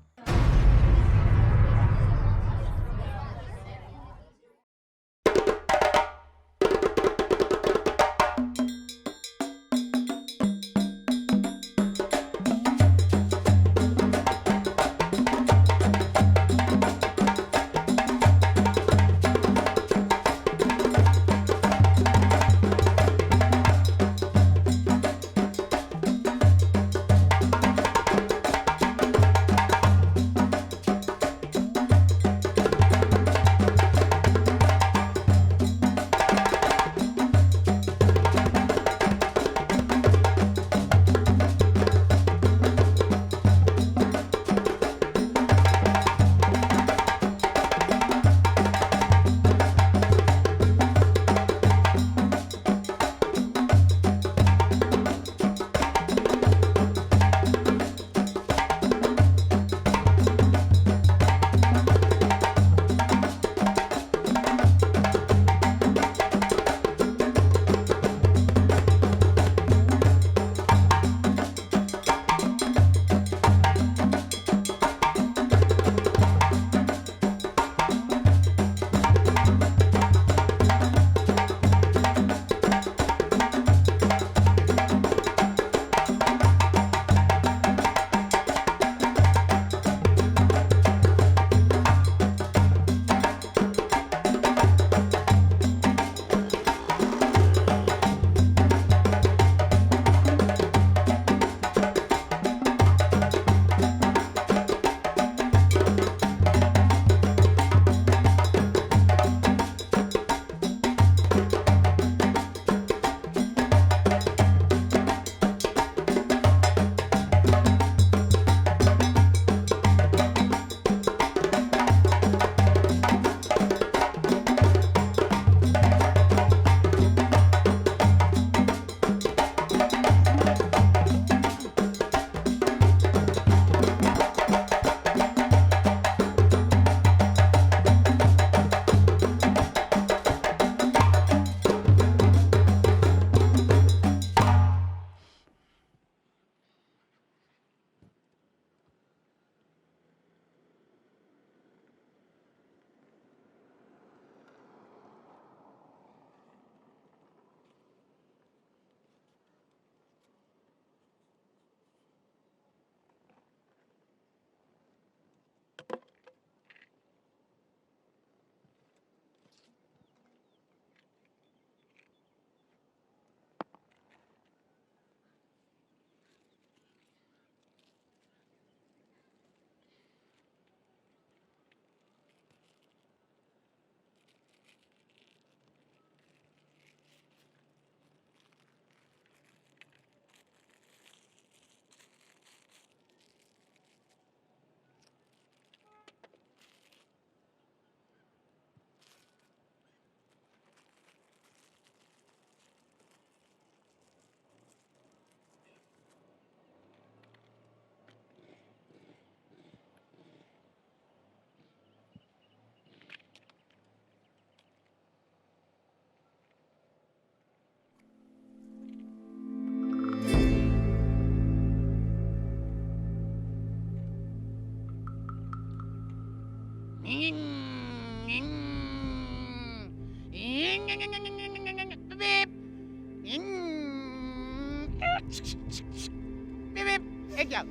Hey, girl.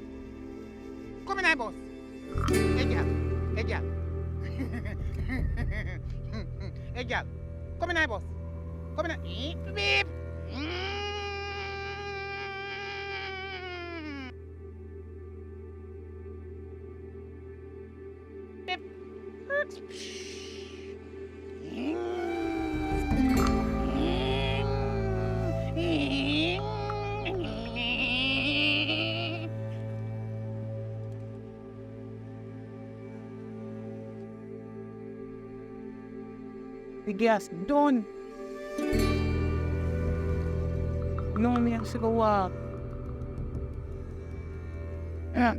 Come in, I boss. Hey, girl. Hey, girl. Hey, girl. Come in, I boss. Come in, beep. Beep. The gas done. No, me have to go walk. Yeah.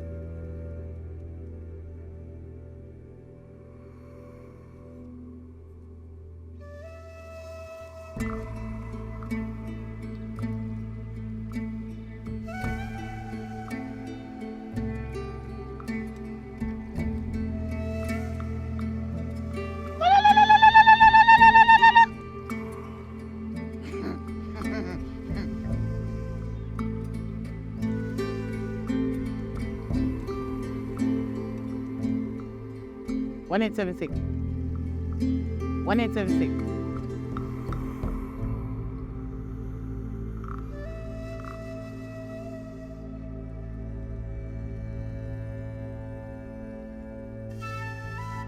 One 1876. 1876.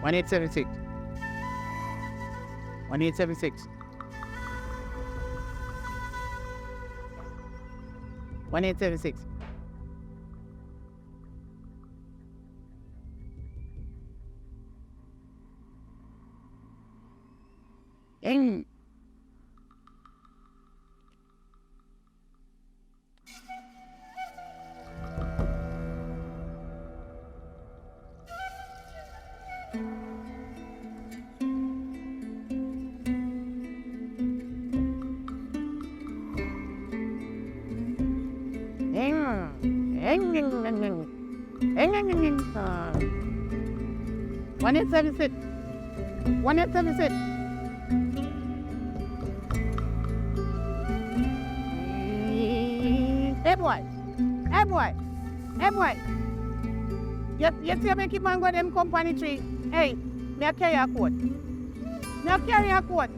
One 1876. 1876. 1876. Eng. One 1876. 1876. Hey boy. Hey boy. Hey boy. You see me keep on going them company tree. Hey, me a carry a coat. Me a carry a coat.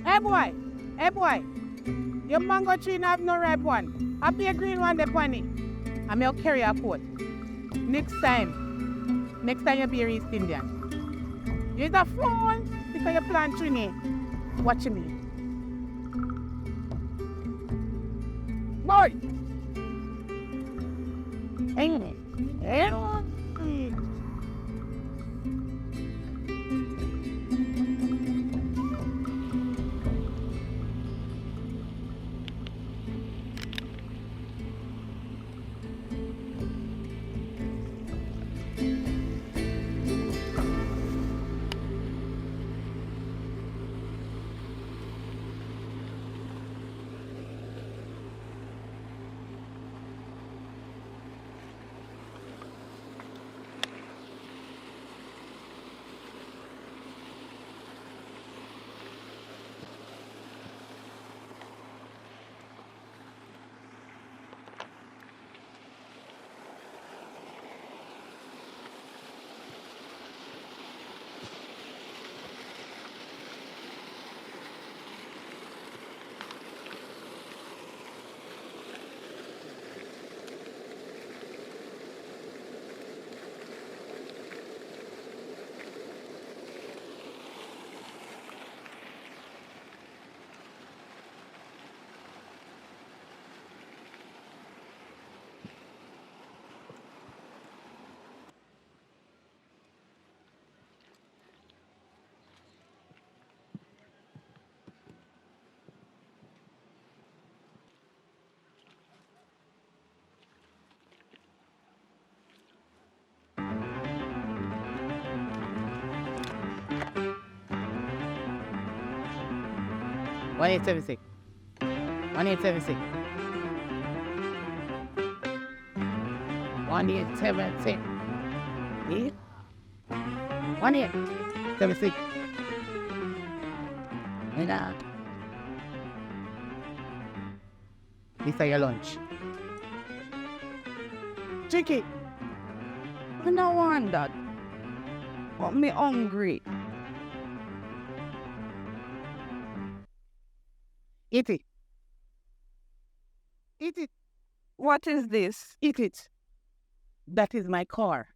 Hey boy. Hey boy. Your mango tree not have no ripe one. I be a green one the pony. And me a carry a coat. Next time you be a East Indian. You're a fool because you plant tree. Watch me. Boy. Hey. One 1876. 1876. 1876. 1876. This is your lunch. Drink it. I don't want that. But me hungry. Eat it. Eat it. What is this? Eat it. That is my car.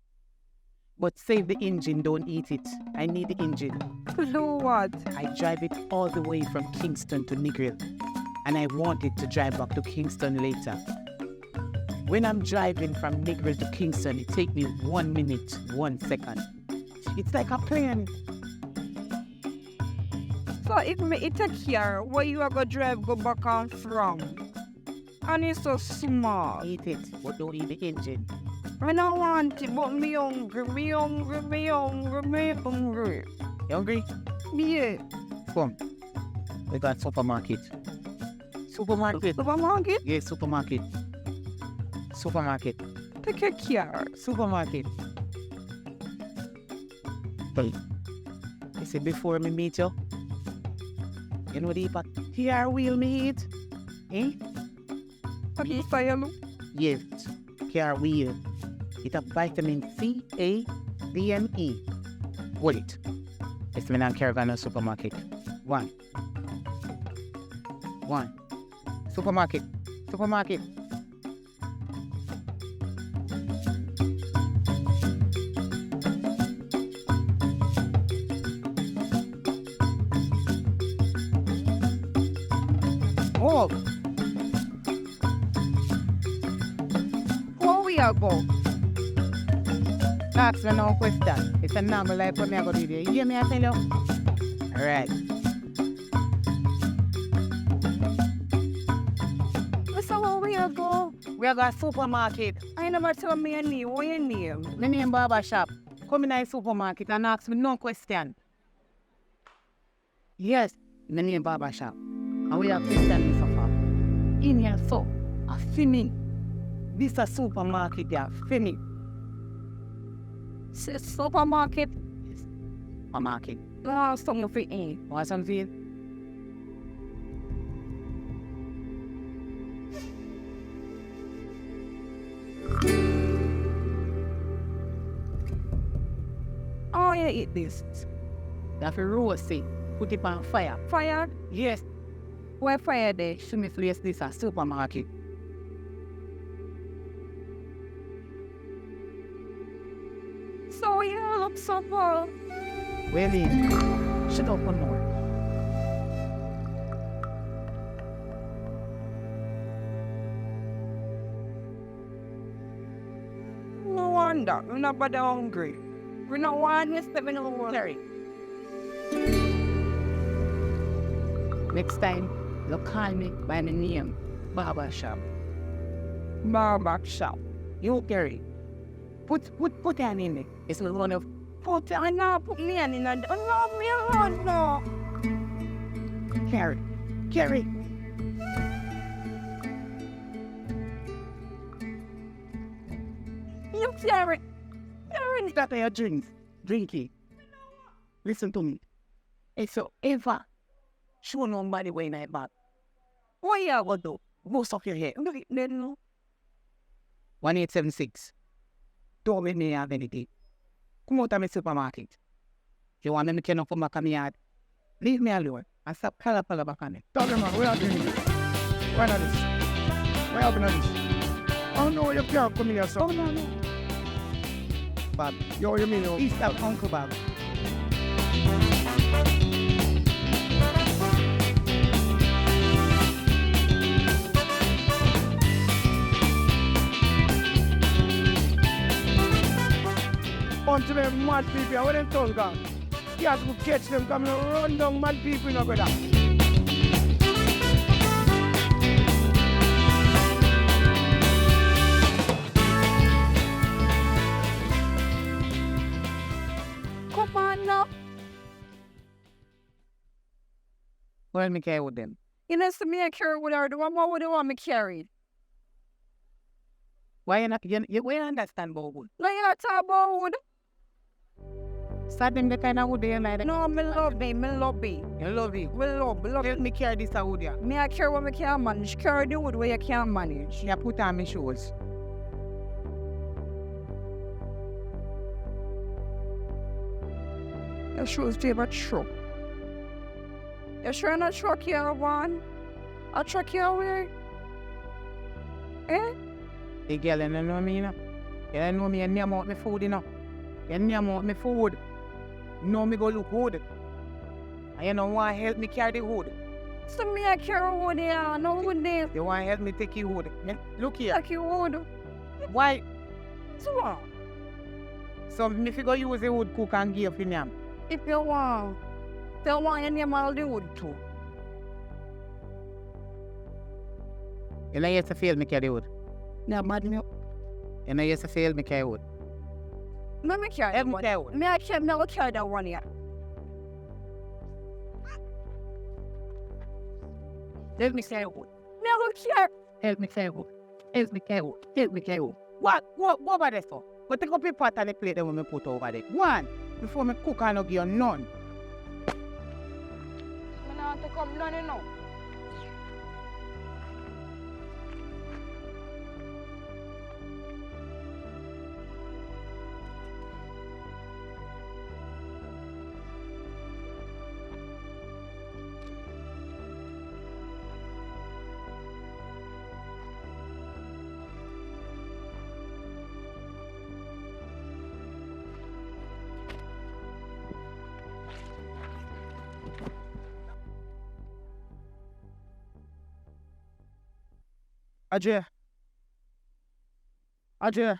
But save the engine, don't eat it. I need the engine. To do what? I drive it all the way from Kingston to Negril. And I want it to drive back to Kingston later. When I'm driving from Negril to Kingston, it takes me 1 minute, 1 second. It's like a plane. So if me eat a car, where you are going to drive go back and from? And it's so small. Eat it, but don't eat the engine. I don't want it, but me hungry, me hungry, me hungry, me hungry. You hungry? Yeah. Come. We got supermarket. Supermarket? Supermarket? Yes, supermarket. Supermarket. Take a car. Supermarket. Hey, you see before me meet you, you know the here wheel me eat? Eh? Okay, fire. Yes, here wheel. It have vitamin C, A, D, and E. Hold it. It's me and Caravan supermarket. One. Supermarket. Supermarket. Oh, Where we are go? ask me no question. It's a normal life for me I go do there. You hear me I tell you? Alright. So where we are go? We are going to supermarket. I never tell me your name. What your name? My name Barber Shop. Come in the supermarket and ask me no question. Yes, my name Barber Shop. And we have Christian Mustafa. In here, so, a filming. This a supermarket, they are filming. Supermarket? Yes, supermarket. Oh, something for eat. Want something? Oh, yeah, eat this. You have to roast it. Put it on fire. Fire? Yes, Where fire there? show me place this a supermarket. So you look so full. Well in. Shut up one more. No wonder. We're not bad hungry. We're not one stepping over. Terry. Next time, you call me by the name Barber Shop. Barber Shop. You Terry. Put your name in there. It's not one of Put I know put me in a no me alone no. Carry. You carry. That are your drinks. Drink it. Listen to me. If you ever show nobody way in that back, what you gonna do? Go stop your hair. No, no. 1876. Don't make me have anything. Come out of my supermarket. You want me to turn up for my yard? Leave me alone. And stop pala back on it. Tell them, man, we are doing this. Why not this? Why open this? Oh no, you can't come here, so. Oh no. Bob. Yo, you mean, he's that Uncle Bob. Unto them mad people, where them tongue gone? You have to catch them coming run down mad people in a brother. Come on now. What do me care with them? You know, so me I carry with her. The one more would want me carried. Why you not, why you understand about wood? Like you not talk about wood. Start them the kind of wood they like that. No, me love me. You love it? Me love. Help me carry this wood here. Me I carry what me can manage. Carry the wood where you can't manage. You put on my shoes. Your shoes favorite truck. You sure not truck here, one? A truck here where? Eh? The girl, you don't know me, you know? You don't know me, you name out my food, you know? You name out my food. You know me go look good. And you don't want to help me carry the hood. So me I carry wood here, no wood there. You want to help me take your hood. Look here. Take your wood. Why? So what? So if you go use the wood cook and give you name. If you want. Tell one you name all the wood too. You know you have to fail me carry the wood. Yeah, mad me. You know you have to fail me carry wood. Let me carry that one. Carry wood. Me I can't never carry that one here. Help me carry wood. Never carry. Help me carry wood. Help me carry wood. Help me carry wood. What about this for? But take up your pot and the plate that we put over there. One, before me cook and not give you none. I not take up none, you know. Ajay. Ajay.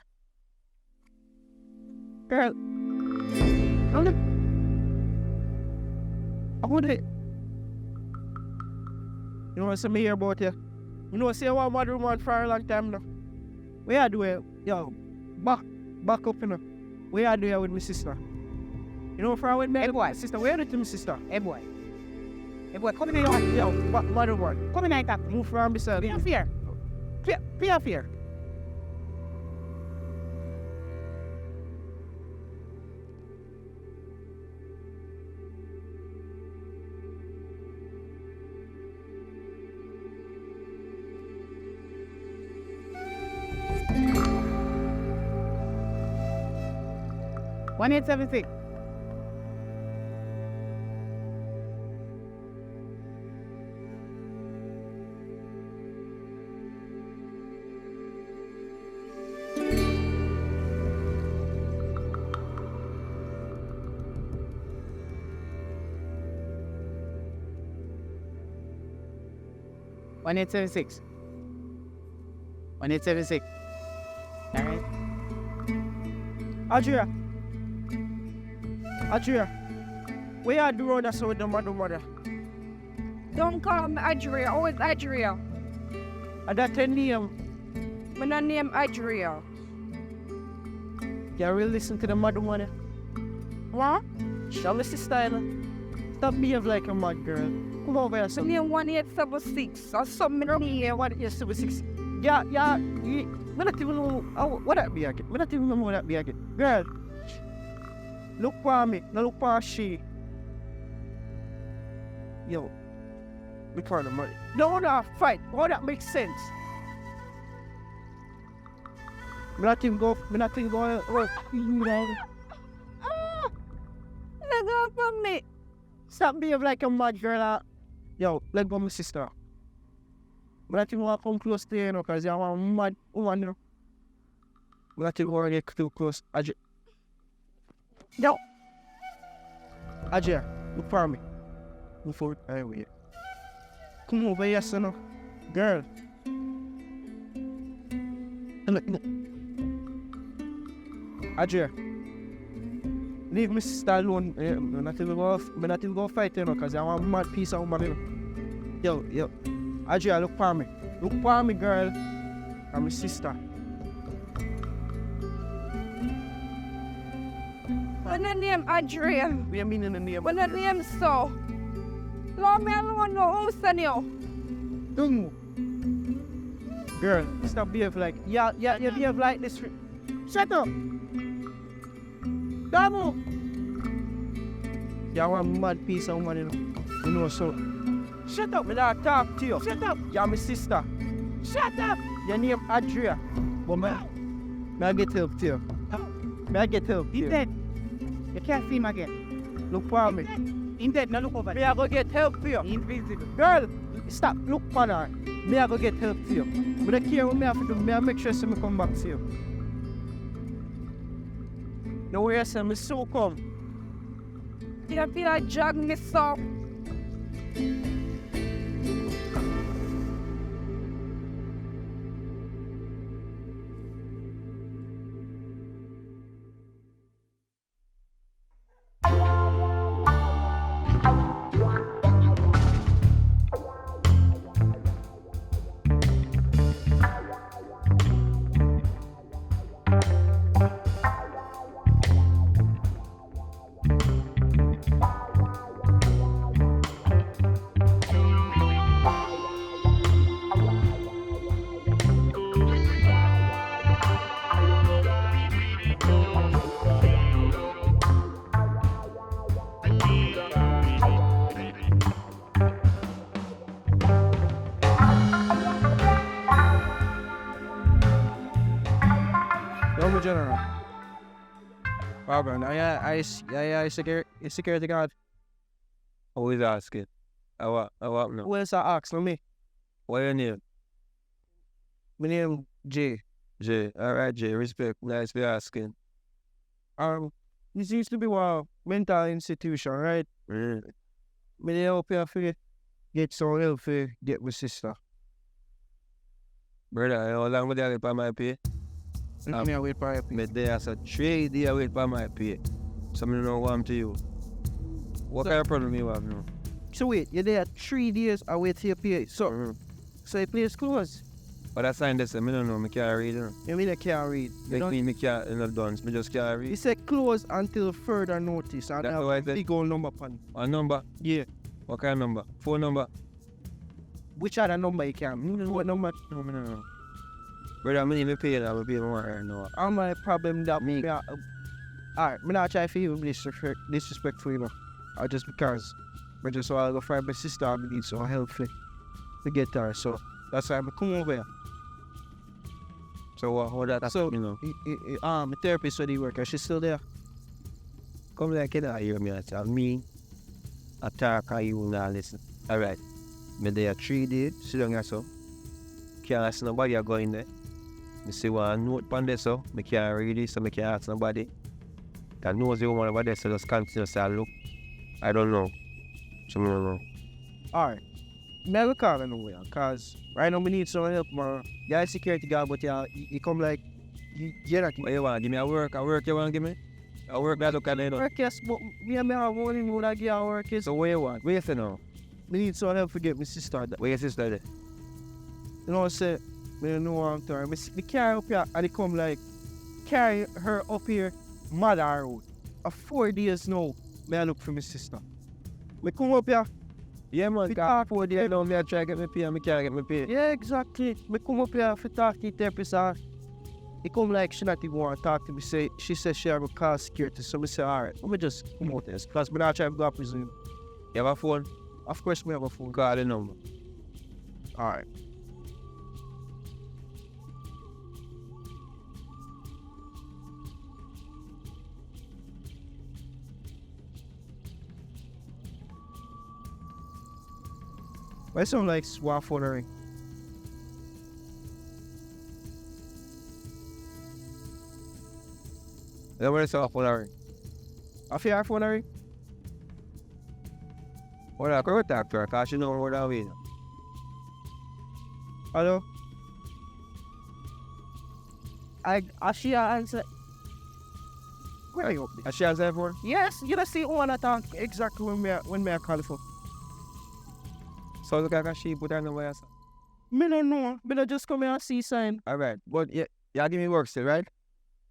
Girl. I want it. You know something here about you? You know, say one mother woman for a long time now. Where I do it? Yo, back up, you know. Where I do it with my sister? You know, for with me, boy. sister. Where do it to my sister? Hey boy, come in here. Yo, mother woman. Come in here, tap. Move from beside Be me. fear. Be fear. One 876. One 876. 1876. All right. Adria, where are the road that's with the mother? Don't call me Adria. Always Adria. And that her name, My name Adria. you really listen to the mother? What? Shall my sister, you know? Stop behave like a mad girl. Come over here, My son. name 1876. Or something here. What is 76? Yeah, I don't even know what that be again. I don't even know what that be again. Girl, look for me, no look for she. Yo, we for the money. No, fight. All that makes sense. Me not even go. Let go from me. Stop being like a mad girl. Yo, let go my sister. Me not even want to come close to you, because you're a mad woman, you know. Me not even want to get too close. Ajay. Yo. Ajay, look for me. Look for it. Anyway. Come over here, son. Girl. Ajay. Leave my sister alone. I'm not even going to fight, you know, because I'm a mad piece of woman, you know. Yo. Ajay, look for me. Look for me, girl. I'm my sister. When the name Adria. What do you mean in the name? When the name so. Lord, me alone know who's the name. Don't move. Girl, stop behave like. Yeah, you behave like this. Shut up. Don't move. You're a mad piece of woman, you know. You know, so. Shut up, me not talk to you. Shut up. You're my sister. Shut up. Your name Adria. But may I get help to you? May I get help to He's you? dead. You can't see him again. Look for me. Instead, now look over Me there. I go get help for you. Invisible. Girl, stop, look for her. Me I go get help for you. Me don't care what me have to do. Me I make sure so me come back to you. No way I say me so come. You feel like jog me so. Yo, my general. Robin, I security guard. Always asking. I what now? Who else I ask? No me. What your name? My name Jay. Jay. Alright, Jay. Respect. Nice for asking. This used to be a mental institution, right? Mm. Me dey help you for get some help for get my sister. Brother, how long would I wait for my pay? Me wait for you. Me there as a 3 days wait for my pay. So me know what I'm to you. What kind of problem you have now? So wait, you're there 3 days I wait till you pay. So your place closed. But I signed this, I don't know, I can't read it. You mean I can't read? Like me can't, done, I just can't read. It said closed until further notice. And That's have what I a said. big old number on it. A number? Yeah. What kind of number? Phone number? Which other number you can? What number? No, me no know. Brother, I need me pay that, I pay more right now. All my problem that me. Alright, me not try for you disrespectful, you know. Just because I just want to go find my sister and me need some help to get her. So that's why I come over here. So how that So, you know? My therapist where they work, and she's still there. Come like you hear me I tell me. I talk and you not listen. Alright. Me there 3 days, sit down here so. Can't ask nobody I go in there. Me see one note on there so. Me can't read it so me can't ask nobody. That knows the woman over there so just continue to say look. I don't know. So me don't know. Alright. Me will call anyway, cause right now me need some help, man. You're a security guard, but you come like you're not What you want? Give me a work you want to give me? A work that look at it. work, yes, but me and me have one who that get work is. So what you want? What you say now? Me need some help to get my sister. Where your sister there? You know what I say? Me don't know what I'm telling. Me carry up here and they come like carry her up here, mother road. 4 days now, me I look for my sister. Me come up here. Yeah man, We cause talk 4 days now me I try to get me pay and me can't get me pay. Yeah, exactly. Me come up here for talk to the therapist and he come like she not even want to talk to me. She said she have a call security. So me say alright, let me just come out this. Cause me not try to go to prison. You have a phone? Of course me have a phone. Call the number. Alright. Why sound like swap phone ring? You want to say a phone ring? I feel her phone ring? Hold on, go talk to her cause she know what I mean. Hello? I she answer. Where are you up there? Has she answer the phone? Yes, you don't see one attack exactly when me call for. So look like she put her number yourself. Me don't know. Me don't just come here and see sign. Alright, but you give me work still, right?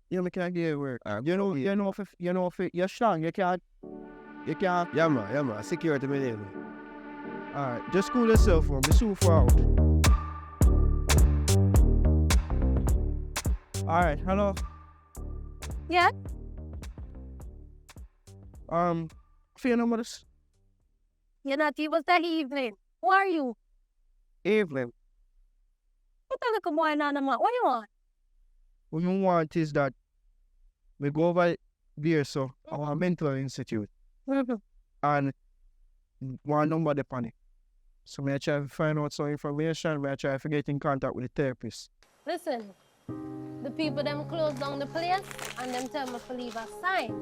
Yeah, me can't get work. Alright, You know if you're strong, you can't. Yeah man, security me there. Alright, just cool yourself, man. Be soon for out. Alright, hello. Yeah? Fear numbers. You're not even that evening. Who are you? Evelyn, What the look boy now, man? What you want? what you want is that we go over there, so our mental institute. and one number upon it. So I try to find out some information, I try to get in contact with the therapist. Listen, the people them close down the place and them tell me to leave a sign.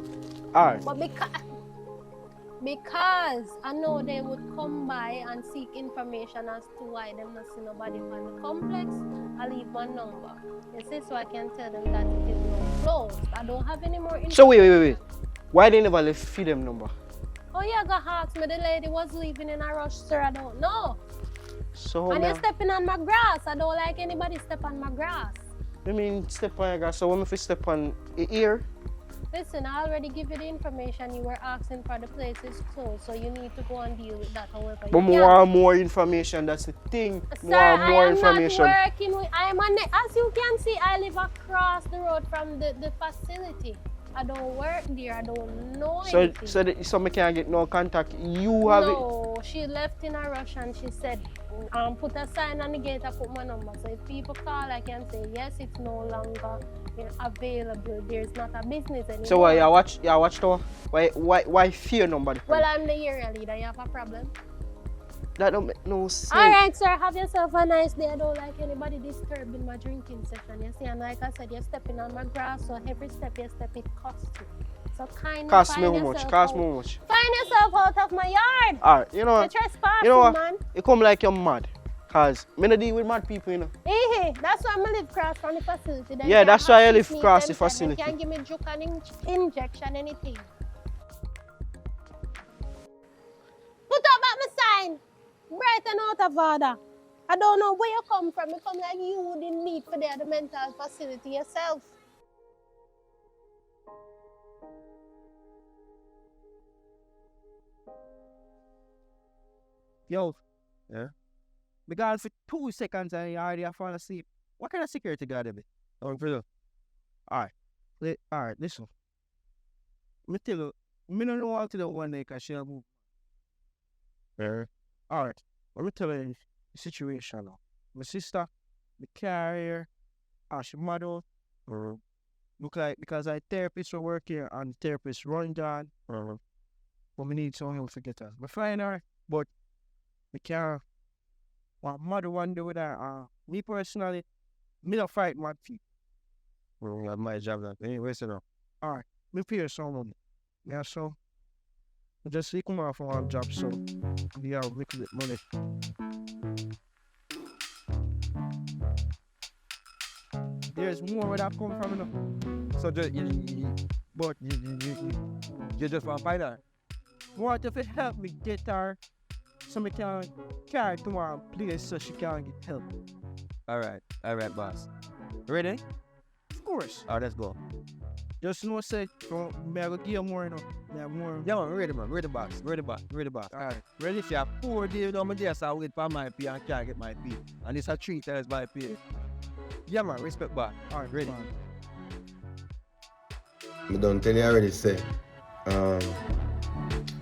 Alright. But because I know they would come by and seek information as to why them not see nobody from the complex, I leave my number. You see, so I can tell them that it is now closed. I don't have any more information. So wait. Why they never left feed them number? Oh yeah, go ask me. The lady was leaving in a rush, sir. I don't know. So And you're stepping on my grass. I don't like anybody step on my grass. I mean step on your grass, so when if you step on your ear? Listen, I already give you the information. You were asking for the place is closed, so you need to go and deal with that however But you can. want more information, that's the thing. Sir, More I am information. not working with, as you can see, I live across the road from the facility. I don't work there, I don't know anything. So me can't get no contact. You have it. No, she left in a rush and she said, put a sign on the gate, I put my number. So if people call, I can say, yes, it's no longer available. There's not a business anymore. So why you watch though? Why fear number? Well, I'm the area leader. You have a problem? That don't make no sense. All right, sir. Have yourself a nice day. I don't like anybody disturbing my drinking session. You see, and like I said, you're stepping on my grass, so every step you step, it costs you. So kind Cost of me how much? Find yourself out of my yard. Alright, you know You're trespassing, you know what? man. You come like you're mad. Cause me not deal with mad people, you know. Hey, that's why I live across from the facility. Then Yeah, you that's can't why I have live sneak across the them, facility. You can't give me juke and injection, anything. Put up at my sign. Bright and out of order. I don't know where you come from. You come like you didn't meet for the mental facility yourself. Yo. Yeah. Because for 2 seconds I already have fallen asleep. What kind of security guard is it? Alright. Alright, listen. Me tell you, me don't know how to do one day because she'll move. Yeah. Alright. Let me tell you the situation now. My sister, the carrier, she mother. Look like because I therapist will work here and therapist run down. But we need some help to get her. We find her, but we can't. What mother want to do with her? Me personally, me don't fight mad people. That's my job. That anyway, so now. Alright, me pay some money. Yeah, so I just see come out from our job, so we have little bit money. There's more where that come from, you know. So you just want to find her. What if it help me get her so I can carry to one place so she can get help? Alright, boss. Ready? Of course. Alright, let's go. Just know say, may I go give you more, you know? More. Yeah, man, ready, boss. Alright. Ready for a 4 days on my desk, I wait for my pay and can't get my pay. And it's a 3 times my pay. Yeah, man, respect back. Alright, ready. I don't tell you already say,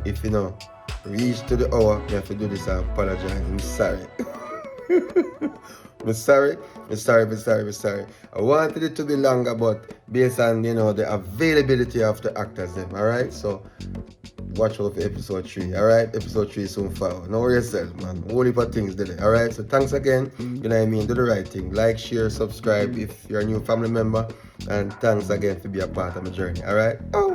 if you know, reach to the hour, you have to do this and apologize. I'm sorry. I'm sorry. I wanted it to be longer, but based on, you know, the availability of the actors then, alright? So watch out for episode 3, alright? Episode 3 soon follow. Know yourself, man. Whole heap of things today, alright? So thanks again. You know what I mean? Do the right thing. Like, share, subscribe if you're a new family member. And thanks again for being a part of my journey, alright? Oh.